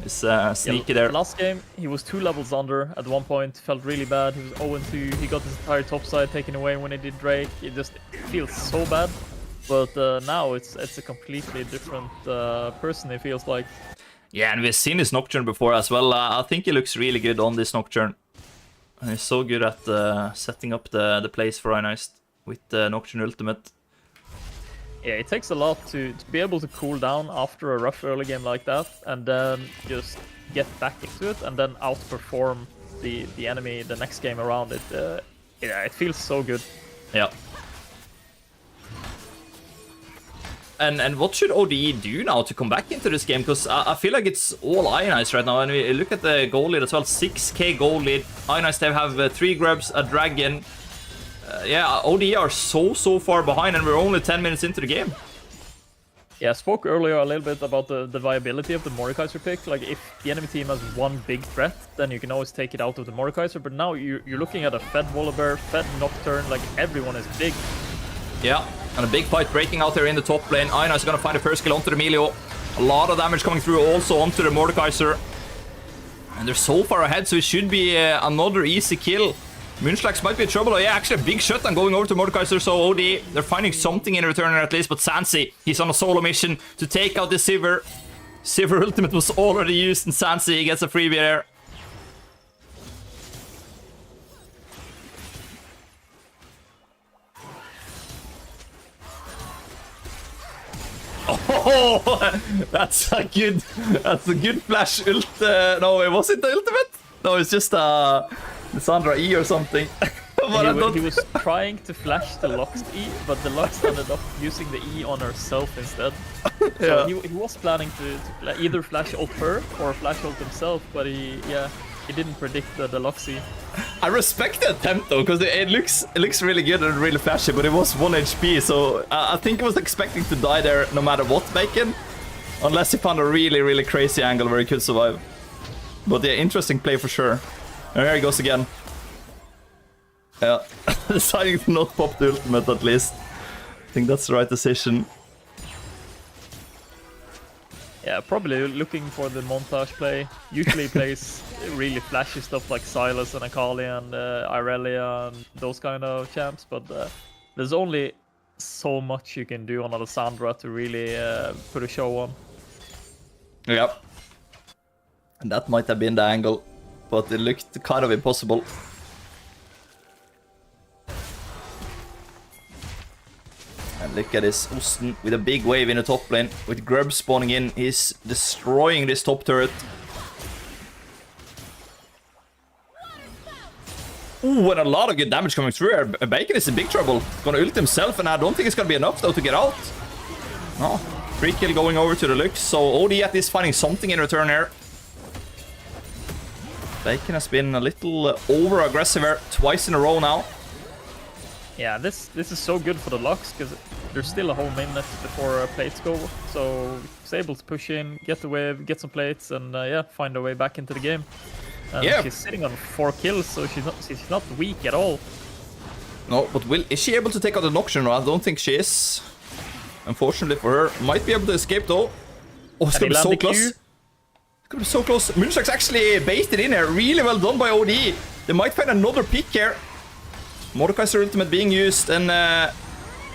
It's sneaky there. Last game, he was 2 levels under at one point. Felt really bad. He was 0-2. He got his entire top side taken away when he did Drake. It just feels so bad. But now it's a completely different person, it feels like. Yeah, and we've seen his Nocturne before as well. I think he looks really good on this Nocturne. And he's so good at setting up the plays for Ionized with the Nocturne ultimate. Yeah, it takes a lot to be able to cool down after a rough early game like that, and then just get back into it, and then outperform the enemy the next game around, it feels so good. Yeah. And what should ODE do now to come back into this game? Because I feel like it's all Ionized right now. And we look at the goal lead as well. 6k goal lead. Ionized, they have 3 grubs, a dragon. Yeah, ODE are so far behind, and we're only 10 minutes into the game. Yeah, I spoke earlier a little bit about the viability of the Mordekaiser pick. Like, if the enemy team has one big threat, then you can always take it out of the Mordekaiser. But now you're looking at a Fed Volibear, Fed Nocturne, like everyone is big. Yeah, and a big fight breaking out there in the top lane. Aina is gonna find the first kill onto the Emilio. A lot of damage coming through also onto the Mordekaiser. And they're so far ahead, so it should be another easy kill. Moonslax might be in trouble. Oh, yeah, actually a big shutdown going over to Mordekaiser, so OD, they're finding something in return at least, but Sansi, he's on a solo mission to take out the Sivir. Sivir ultimate was already used, and Sansi, he gets a freebie there. Oh, that's a good flash ult. No, it wasn't the ultimate. No, it's just Lissandra E or something. He was trying to flash the Lux E, but the Lux ended up using the E on herself instead. So he was planning to either flash ult her or flash ult himself, but he didn't predict the Lux E. I respect the attempt though, because it looks really good and really flashy, but it was 1 HP, so I think he was expecting to die there no matter what, Bacon. Unless he found a really crazy angle where he could survive. But yeah, interesting play for sure. And here he goes again. Yeah, deciding to not pop the ultimate at least. I think that's the right decision. Yeah, probably looking for the montage play. Usually he plays really flashy stuff like Silas and Akali and Irelia and those kind of champs, but there's only so much you can do on Alessandra to really put a show on. Yep. And that might have been the angle, but it looked kind of impossible. And look at this Osten with a big wave in the top lane. With Grub spawning in, he's destroying this top turret. Ooh, and a lot of good damage coming through here. Bacon is in big trouble. Gonna ult himself, and I don't think it's gonna be enough though to get out. No, free kill going over to the Lux. So OD at least finding something in return here. Bacon has been a little over-aggressive here twice in a row now. Yeah, this is so good for the Lux, because there's still a whole minute before plates go, so he's able to push in, get the wave, get some plates, and yeah, find a way back into the game. And yeah, she's sitting on 4 kills, so she's not weak at all. No, but is she able to take out the Nocturne? I don't think she is. Unfortunately for her, might be able to escape though. Oh, it's gonna be so close. It's gonna be so close. Moonstruck's actually baited in here. Really well done by OD. They might find another pick here. Mordekaiser ultimate being used, and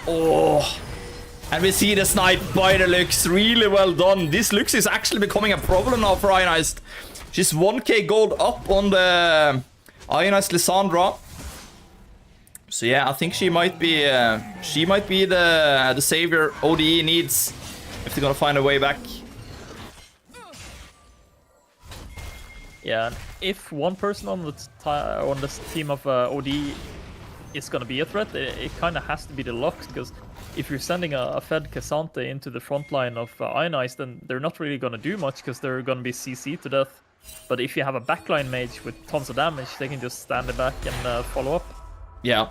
oh, and we see the snipe by the Lux. Really well done. This Lux is actually becoming a problem now for Ionized. She's 1k gold up on the Ionized Lissandra. So yeah, I think she might be the savior ODE needs if they're gonna find a way back. Yeah, if one person on this team of OD is going to be a threat, it kind of has to be the Lux, because if you're sending a Fed Cassante into the front line of Ionized, then they're not really going to do much, because they're going to be CC to death. But if you have a backline mage with tons of damage, they can just stand it back and follow up. Yeah.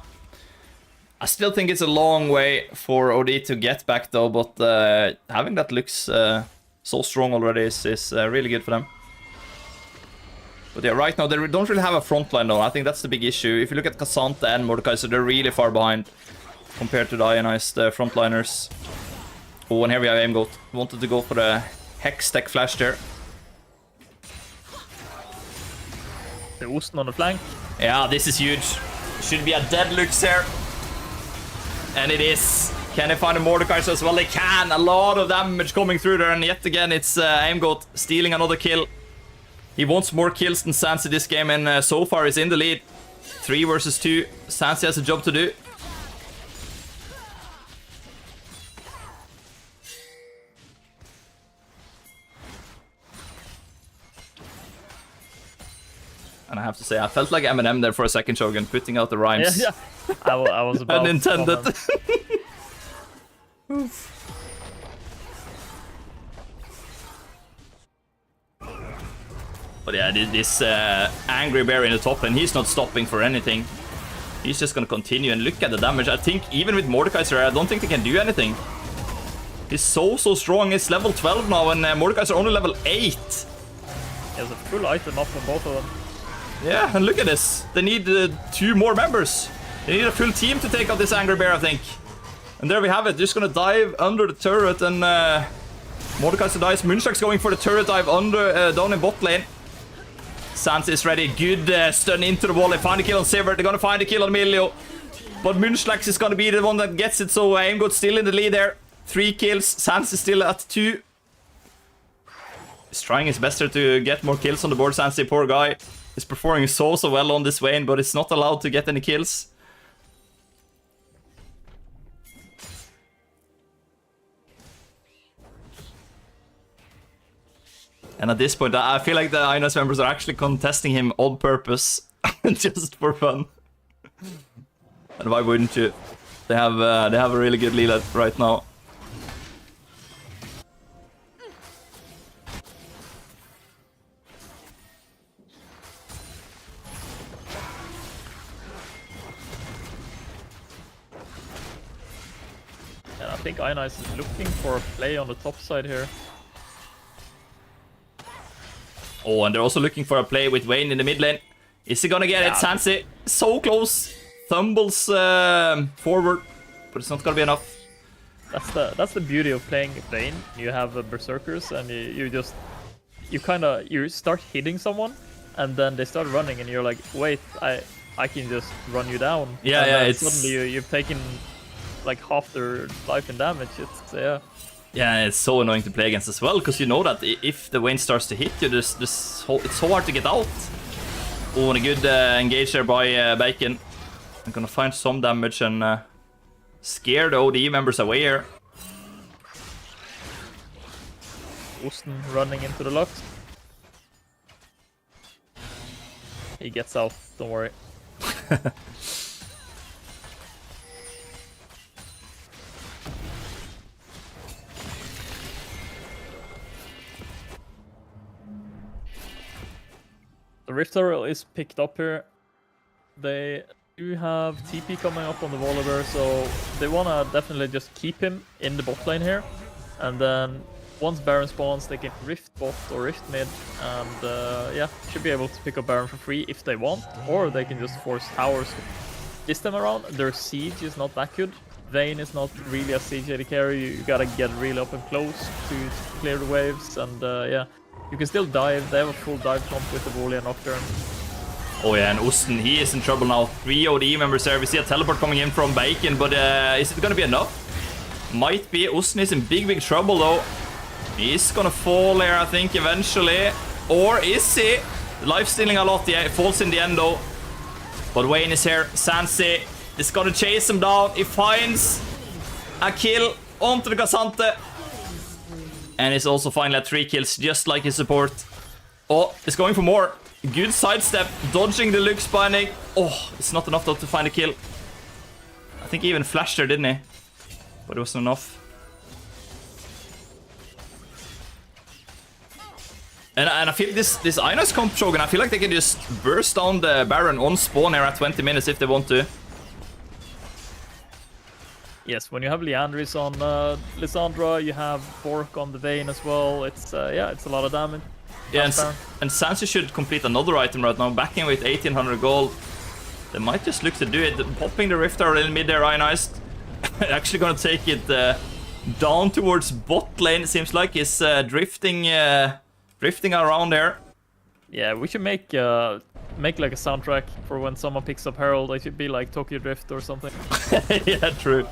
I still think it's a long way for OD to get back though, but having that Lux so strong already is really good for them. But yeah, right now they don't really have a front line though. I think that's the big issue. If you look at Cassante and Mordekaiser, they're really far behind compared to the Ionized frontliners. Oh, and here we have Aimgoat. Wanted to go for the Hex Tech Flash there. The Osten on the flank. Yeah, this is huge. Should be a dead Lux here. And it is. Can they find a Mordekaiser as well? They can. A lot of damage coming through there. And yet again, it's Aimgoat stealing another kill. He wants more kills than Sansi this game, and so far he's in the lead. 3 versus 2. Sansi has a job to do. And I have to say, I felt like Eminem there for a second, Shogun, putting out the rhymes. Yeah. I was about Unintended. to comment. But yeah, this Angry Bear in the top lane, he's not stopping for anything. He's just gonna continue, and look at the damage. I think even with Mordekaiser, I don't think they can do anything. He's so strong. He's level 12 now, and Mordekaiser only level 8. He has a full item up on both of them. Yeah, and look at this. They need 2 more members. They need a full team to take out this Angry Bear, I think. And there we have it. Just gonna dive under the turret, and Mordekaiser dies. Moonshak's going for the turret dive under down in bot lane. Sans is ready. Good stun into the wall. They find a kill on Sivert. They're gonna find a kill on Milio. But Moonslax is gonna be the one that gets it, so Aimgood still in the lead there. 3 kills. Sans is still at 2. He's trying his best to get more kills on the board. Sans, the poor guy, is performing so well on this Vayne, but it's not allowed to get any kills. And at this point, I feel like the Ionized members are actually contesting him on purpose, just for fun. And why wouldn't you? They have a really good lead right now. And I think Ionized is looking for a play on the top side here. Oh, and they're also looking for a play with Vayne in the mid lane. Is he gonna get it? Sansi, so close. Thumbles forward, but it's not gonna be enough. That's the beauty of playing Vayne. You have berserkers, and you start hitting someone, and then they start running, and you're like, wait, I can just run you down. Yeah, and yeah. then It's suddenly you've taken like half their life in damage. It's yeah. Yeah, it's so annoying to play against as well, because you know that if the Vayne starts to hit you, it's so hard to get out. Oh, and a good engage there by Bacon. I'm gonna find some damage and scare the ODE members away here. Osten running into the Lux. He gets out, don't worry. The Rift Turtle is picked up here. They do have TP coming up on the Volibear, so they want to definitely just keep him in the bot lane here. And then once Baron spawns, they can Rift bot or Rift mid, and yeah, should be able to pick up Baron for free if they want, or they can just force towers this time around. Their siege is not that good. Vayne is not really a siege AD carry. You gotta get really up and close to clear the waves, and yeah. You can still dive. They have a full dive comp with the volley and nocturne. Oh yeah, and Osten, he is in trouble now. 3 ODE members there. We see a teleport coming in from Bacon, but is it gonna be enough? Might be. Osten is in big trouble though. He's gonna fall here, I think, eventually. Or is he? Life stealing a lot. Yeah, it falls in the end though. But Vayne is here. Sansi is gonna chase him down. He finds a kill onto the Cassante. And he's also finally at 3 kills, just like his support. Oh, he's going for more. Good sidestep, dodging the Lux binding. Oh, it's not enough though to find a kill. I think he even flashed her, didn't he? But it wasn't enough. And I feel this Ionized comp, Shogun, I feel like they can just burst down the Baron on spawn here at 20 minutes if they want to. Yes, when you have Leandris on Lissandra, you have Bork on the Vayne as well. It's yeah, it's a lot of damage. Yeah, and Sansi should complete another item right now, backing with 1800 gold. They might just look to do it. Popping the Rift Tower in mid there, Ionized. Actually gonna take it down towards bot lane. It seems like he's drifting around there. Yeah, we should make like a soundtrack for when someone picks up Herald. It should be like Tokyo Drift or something. Yeah, true.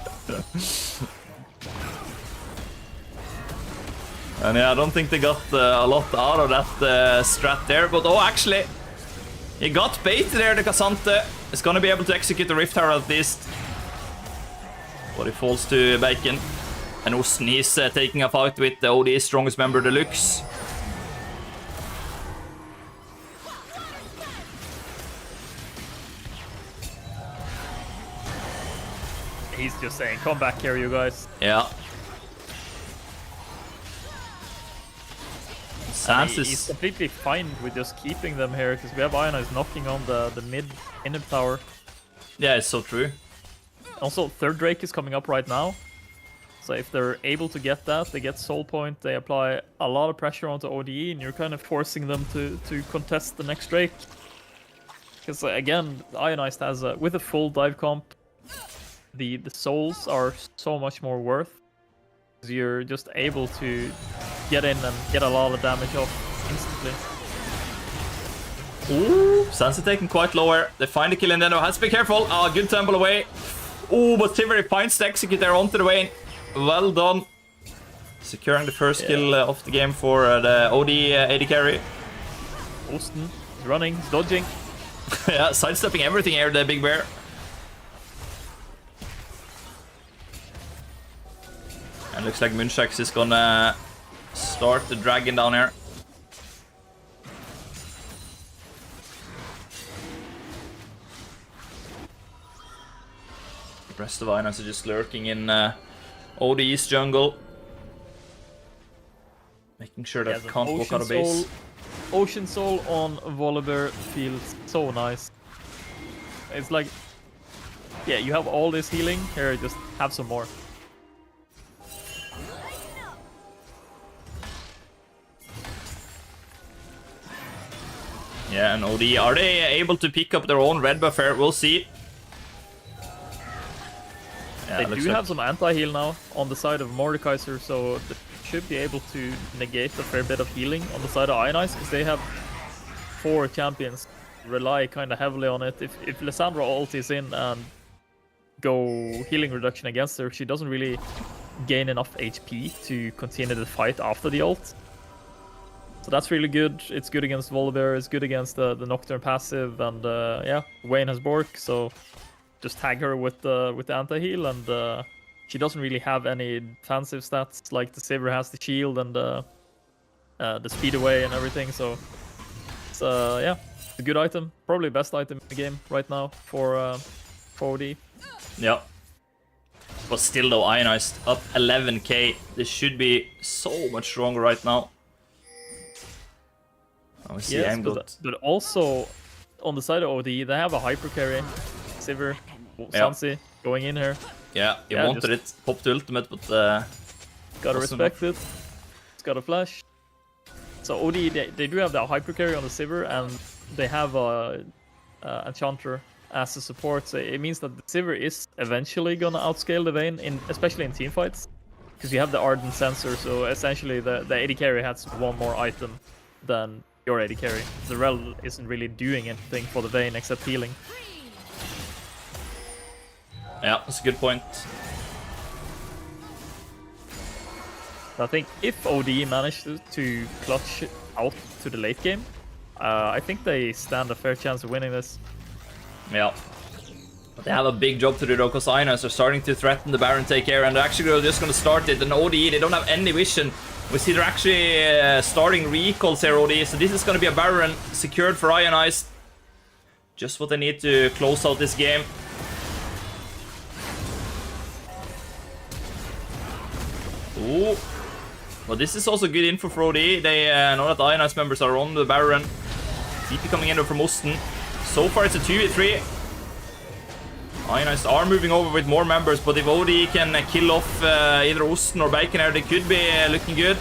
And yeah, I don't think they got a lot out of that strat there. But oh, actually, he got baited there, the Cassante. Is gonna be able to execute the Rift Tower at least. But he falls to Bacon. And Osten, he's taking a fight with the OD's strongest member, the Lux. he's just saying, come back here, you guys. Yeah. Sans He's is... completely fine with just keeping them here, because we have Ionized knocking on the mid inhib tower. Yeah, it's so true. Also, third Drake is coming up right now. So if they're able to get that, they get soul point, they apply a lot of pressure onto ODE, and you're kind of forcing them to contest the next Drake. Because again, Ionized has with a full dive comp, the souls are so much more worth. You're just able to get in and get a lot of damage off instantly. Ooh, Sansa taken quite lower. They find the kill and then has to be careful. Ah, good tumble away. Ooh, but Tivery finds the execute there onto the Vayne. Well done. Securing the first kill of the game for the OD AD carry. Osten is running, he's dodging. Yeah, sidestepping everything here, the big bear. And looks like Munchax is gonna start the dragon down here. The rest of Ionized are just lurking in OD's jungle. Making sure that can't walk out of base. Ocean Soul on Volibear feels so nice. It's like, yeah, you have all this healing, here just have some more. Yeah, and OD, are they able to pick up their own red buff here? We'll see. Yeah, They do have some anti-heal now on the side of Mordekaiser, so they should be able to negate a fair bit of healing on the side of Ionized, because they have 4 champions rely kind of heavily on it. If Lissandra ultis in and go healing reduction against her, she doesn't really gain enough HP to continue the fight after the ult. So that's really good. It's good against Volibear, it's good against the Nocturne passive, and yeah, Vayne has Bork, so just tag her with the anti-heal, and she doesn't really have any defensive stats, like the Sivir has the shield and the speed away and everything, so it's yeah, it's a good item. Probably best item in the game right now for OD. Yeah. But still though, Ionized up 11k. This should be so much stronger right now. Oh, we see Yes, Angled. but also on the side of OD, they have a hyper carry. Sivir, Sansi going in here. Yeah, you Yeah, wanted it. Popped the ultimate, but Gotta wasn't respect it. It's got a flash. So OD, they do have the hyper carry on the Sivir, and they have a Enchanter as a support. So it means that the Sivir is eventually gonna outscale the Vayne, especially in teamfights, because you have the Ardent Sensor. So essentially, the AD carry has one more item than your AD carry. The Rel isn't really doing anything for the Vayne except healing. yeah, that's a good point. I think if OD manages to clutch out to the late game, I think they stand a fair chance of winning this. Yeah. But they have a big job to do though, because Ionized are starting to threaten the Baron take care, and they're actually just going to start it. And OD, they don't have any vision. We see they're actually starting recalls here, OD, so this is going to be a Baron secured for Ionized. Just what they need to close out this game. Ooh. But this is also good info for OD. They know that the Ionized members are on the Baron. TP coming in from Osten. So far it's a 2v3. Ionized are moving over with more members, but if OD can kill off either Osten or Bacon here, they could be looking good.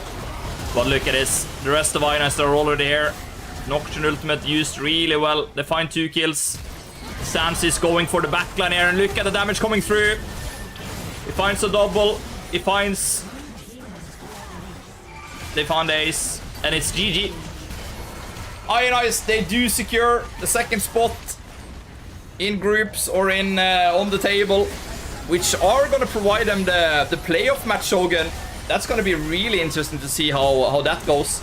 But look at this. The rest of Ionized are already here. Nocturne ultimate used really well. They find 2 kills. Sans is going for the backline here, and look at the damage coming through. He finds a double. He finds... They found Ace, and it's GG. Ionized, they do secure the second spot in groups or in on the table, which are going to provide them the playoff match, Shogun. That's going to be really interesting to see how that goes.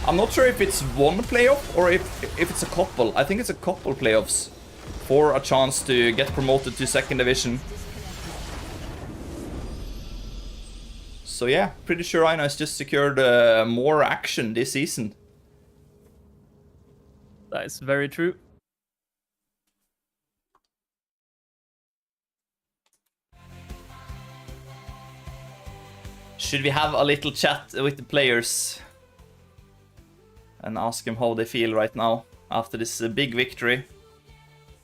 I'm not sure if it's one playoff or if it's a couple. I think it's a couple playoffs for a chance to get promoted to second division. So yeah, pretty sure Ionized just secured more action this season. That is very true. Should we have a little chat with the players and ask them how they feel right now after this big victory?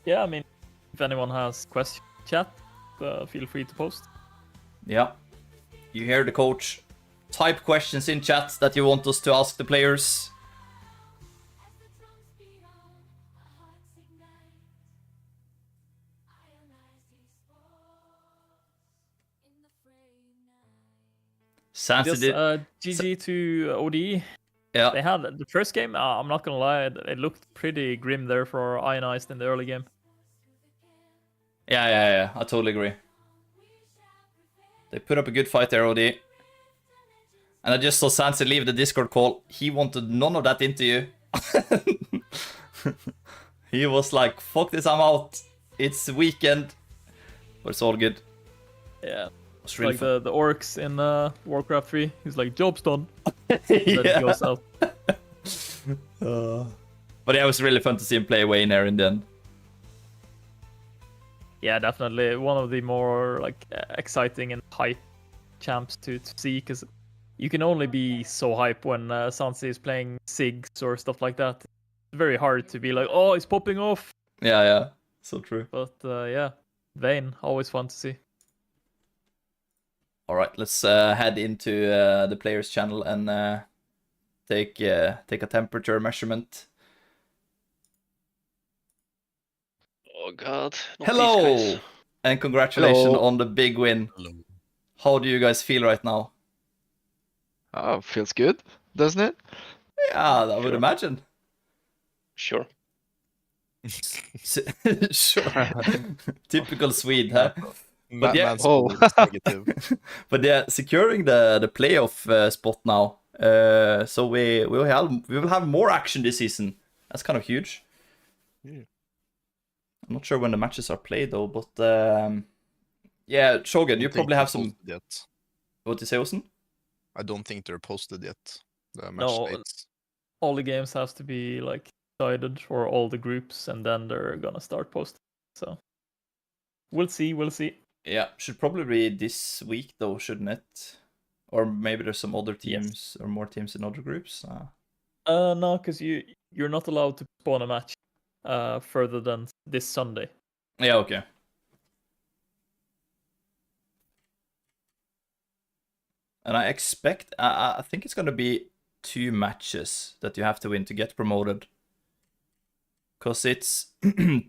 Yeah, I mean, if anyone has questions, chat, feel free to post. Yeah. You hear the coach. Type questions in chat that you want us to ask the players. As the drums beat on, our hearts ignite. Ionized Esports in the fray unite. Just Sensitive. GG to ODE. Yeah. They had the first game. I'm not gonna lie, it looked pretty grim there for Ionized in the early game. Yeah. I totally agree. They put up a good fight there, OD. And I just saw Sansi leave the Discord call. He wanted none of that interview. He was like, fuck this, I'm out. It's weekend. But it's all good. Yeah. It's really Like fun. the orcs in Warcraft 3. He's like, job's done. Then he goes out. But yeah, it was really fun to see him play Wayne there in the end. Yeah, definitely one of the more like exciting and hype champs to see, because you can only be so hype when Sansi is playing Sigs or stuff like that. It's very hard to be like, oh, he's popping off. Yeah. So true. But yeah, Vayne, always fun to see. All right, let's head into the players' channel and take a temperature measurement. Oh god. not these Hello, guys. and congratulations Hello. on the big win. How do you guys feel right now? Oh, feels good, doesn't it? Yeah, I would Sure. imagine. Sure. Sure. Typical Swede, huh? But yeah, Oh. negative. but yeah, securing the playoff spot now. So we will have more action this season. That's kind of huge. Yeah. I'm not sure when the matches are played though, but yeah, Shogun, you Don't think probably they're have some. posted yet. What do you say, Olsen? I don't think they're posted yet. The match No, dates. all the games has to be like decided for all the groups, and then they're gonna start posting. So we'll see. Yeah, should probably be this week though, shouldn't it? Or maybe there's some other teams or more teams in other groups. No, because you're not allowed to spawn a match further than this Sunday. Yeah, okay. And I expect, I think it's gonna be 2 matches that you have to win to get promoted. Cause it's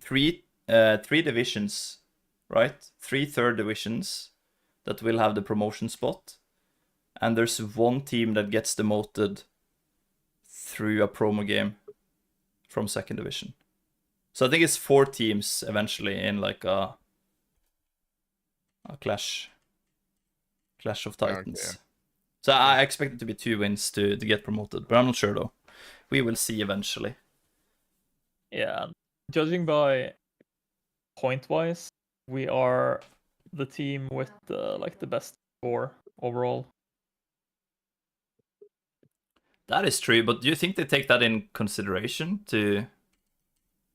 three divisions, right? 3 third divisions that will have the promotion spot, and there's 1 team that gets demoted through a promo game from 2nd division. So I think it's 4 teams eventually in like a clash of Titans. Okay. So I expect it to be 2 wins to get promoted, but I'm not sure though. We will see eventually. Yeah, and judging by point wise, we are the team with like the best score overall. That is true, but do you think they take that in consideration to?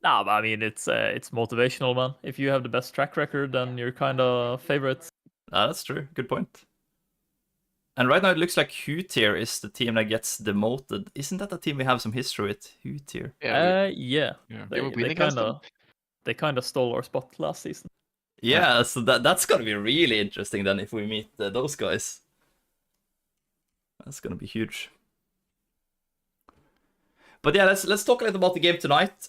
Nah, but I mean it's motivational, man. If you have the best track record, then you're kind of favorites. That's true. Good point. And right now it looks like Hoot-Tier is the team that gets demoted. Isn't that a team we have some history with? Hoot-Tier. Yeah, Yeah. Yeah. we were winning against them. They kind of stole our spot last season. Yeah, so that's gonna be really interesting then if we meet those guys. That's gonna be huge. But yeah, let's talk a little about the game tonight.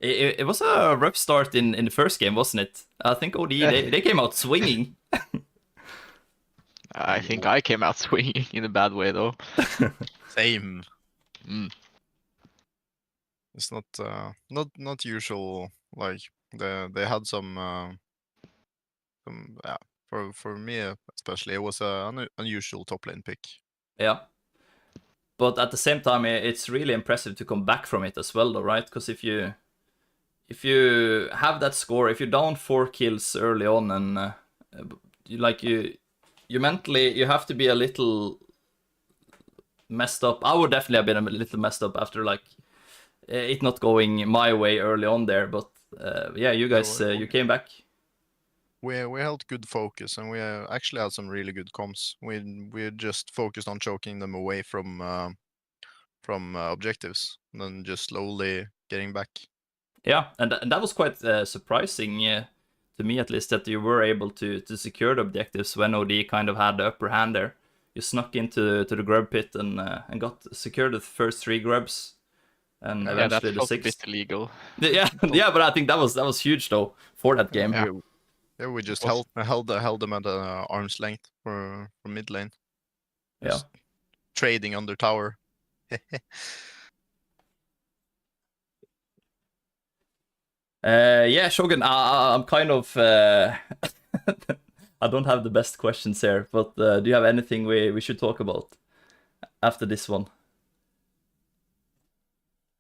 It was a rough start in the first game, wasn't it? I think OD they came out swinging. I think I came out swinging in a bad way though. Same. Mm. It's not usual. Like they had some yeah. For me especially, it was an unusual top lane pick. Yeah. But at the same time, it's really impressive to come back from it as well, though, right? Because if you have that score, if you're down 4 kills early on, and you mentally you have to be a little messed up. I would definitely have been a little messed up after like it not going my way early on there. But yeah, you guys you came back. we held good focus, and we actually had some really good comms. We just focused on choking them away from objectives, and then just slowly getting back. Yeah, and that was quite surprising to me, at least, that you were able to secure the objectives when OD kind of had the upper hand there. You snuck into the grub pit and secured the first 3 grubs, and Yeah, that eventually the felt a 6th. bit illegal. Yeah, yeah, but I think that was huge though for that game. Yeah, we just Was- held them at arm's length for mid lane. Yeah. Just trading under tower. Yeah, Shogun, I'm kind of I don't have the best questions here, but do you have anything we should talk about after this one?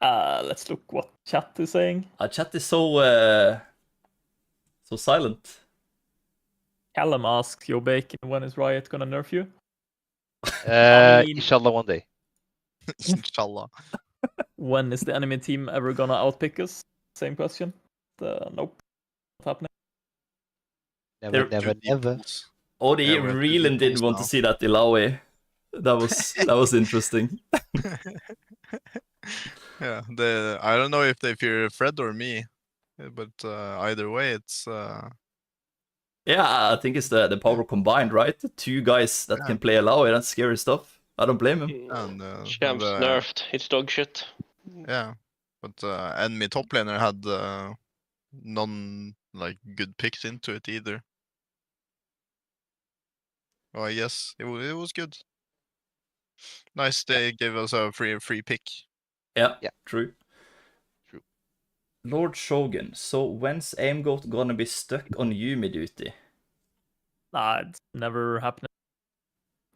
Let's look what chat is saying. Chat is so silent. Callum asks, Yo Bacon, when is Riot gonna nerf you? I mean- Inshallah one day. Inshallah. When is the enemy team ever gonna outpick us? Same question. Nope. Not happening. Never, They're never, Too deep never. pools. ODE Yeah, we're at really the did pools want now. to see that Ilaoi. That was interesting. Yeah, I don't know if they fear Fred or me, but either way, it's Yeah, I think it's the power combined, right? The 2 guys that can play Ilaoi, that's scary stuff. I don't blame him. and Champs nerfed. It's dog shit. yeah, but enemy top laner had none like good picks into it either. Oh, I guess it was good. Nice, they gave us a free pick. Yeah, Yeah. true. True. Lord Shogun, so when's Aimgoat gonna be stuck on Yumi duty? Nah, it's never happening.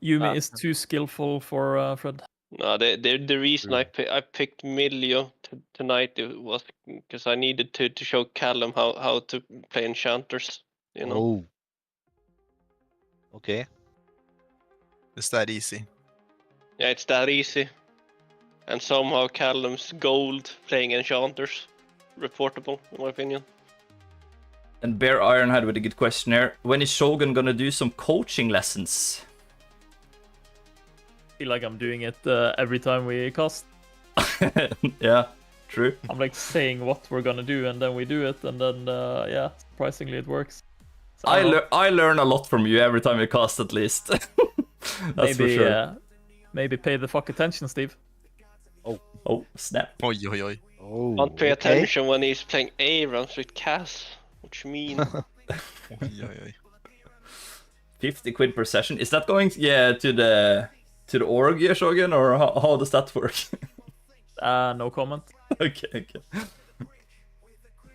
Yumi is too skillful for Fred. No, the reason I picked Milio tonight it was because I needed to show Callum how to play enchanters. You know. Oh. Okay. It's that easy. Yeah, it's that easy. And somehow Callum's gold playing enchanters, reportable in my opinion. And Bear Ironhead with a good question here. When is Shogun gonna do some coaching lessons? I feel like I'm doing it every time we cast. Yeah, true. I'm like saying what we're gonna do, and then we do it, and then yeah, surprisingly it works. So, I learn a lot from you every time you cast, at least. That's for sure. Maybe pay the fuck attention, Steve. Oh, snap. Oi, oi, oi. Oh. Don't pay okay. attention when he's playing Abrams with Cass. What you mean? Oi, oi, oi. 50 quid per session. Is that going to the org, Shogun, or how does that work? No comment. Okay.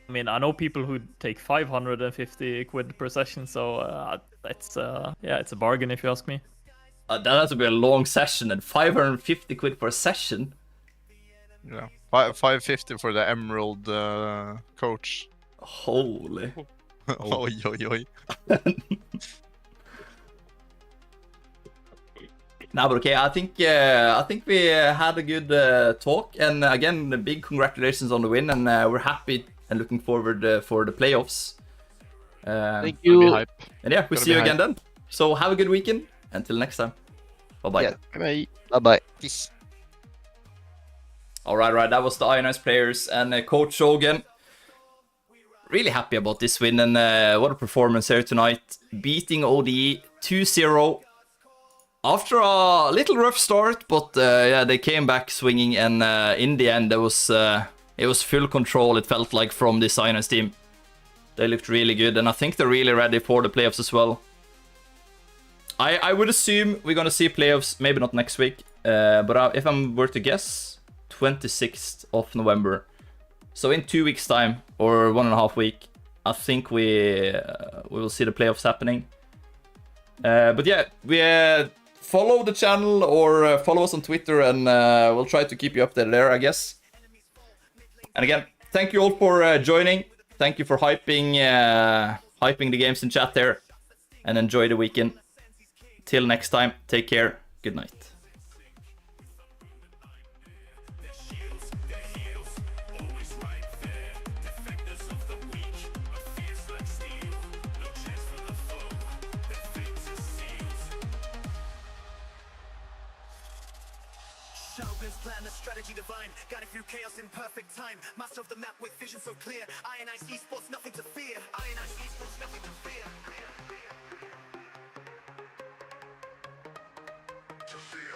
I mean, I know people who take 550 quid per session, so it's a bargain if you ask me. That has to be a long session, and 550 quid per session. Yeah, 550 for the Emerald coach. Holy. Oi, oi, oi. Nah, but okay, I think we had a good talk, and again, big congratulations on the win, and we're happy and looking forward for the playoffs. Thank Gonna be you. hype. And yeah, we Gonna see be you again then. So have a good weekend. Until next time. Bye-bye. Yeah. Bye. Bye-bye. Peace. All right. That was the Ionized players and Coach Shogun. Really happy about this win, and what a performance here tonight. Beating ODE 2-0. After a little rough start, but yeah, they came back swinging, and in the end, it was full control, it felt like, from this Ionized team. They looked really good, and I think they're really ready for the playoffs as well. I would assume we're gonna see playoffs, maybe not next week, but if I were to guess, 26th of November. So in 2 weeks' time, or 1.5 weeks, I think we will see the playoffs happening. But yeah, we follow the channel or follow us on Twitter, and we'll try to keep you updated there, I guess. And again, thank you all for joining. Thank you for hyping the games in chat there, and enjoy the weekend. Till next time, take care. Good night. Always right there, defenders of the weak, but fierce like steel. No chance Balanced plan, a strategy divine. Guided through chaos in perfect time. Master of the map with vision so clear. Ionized Esports, nothing to fear. Ionized Esports, nothing to fear. To fear.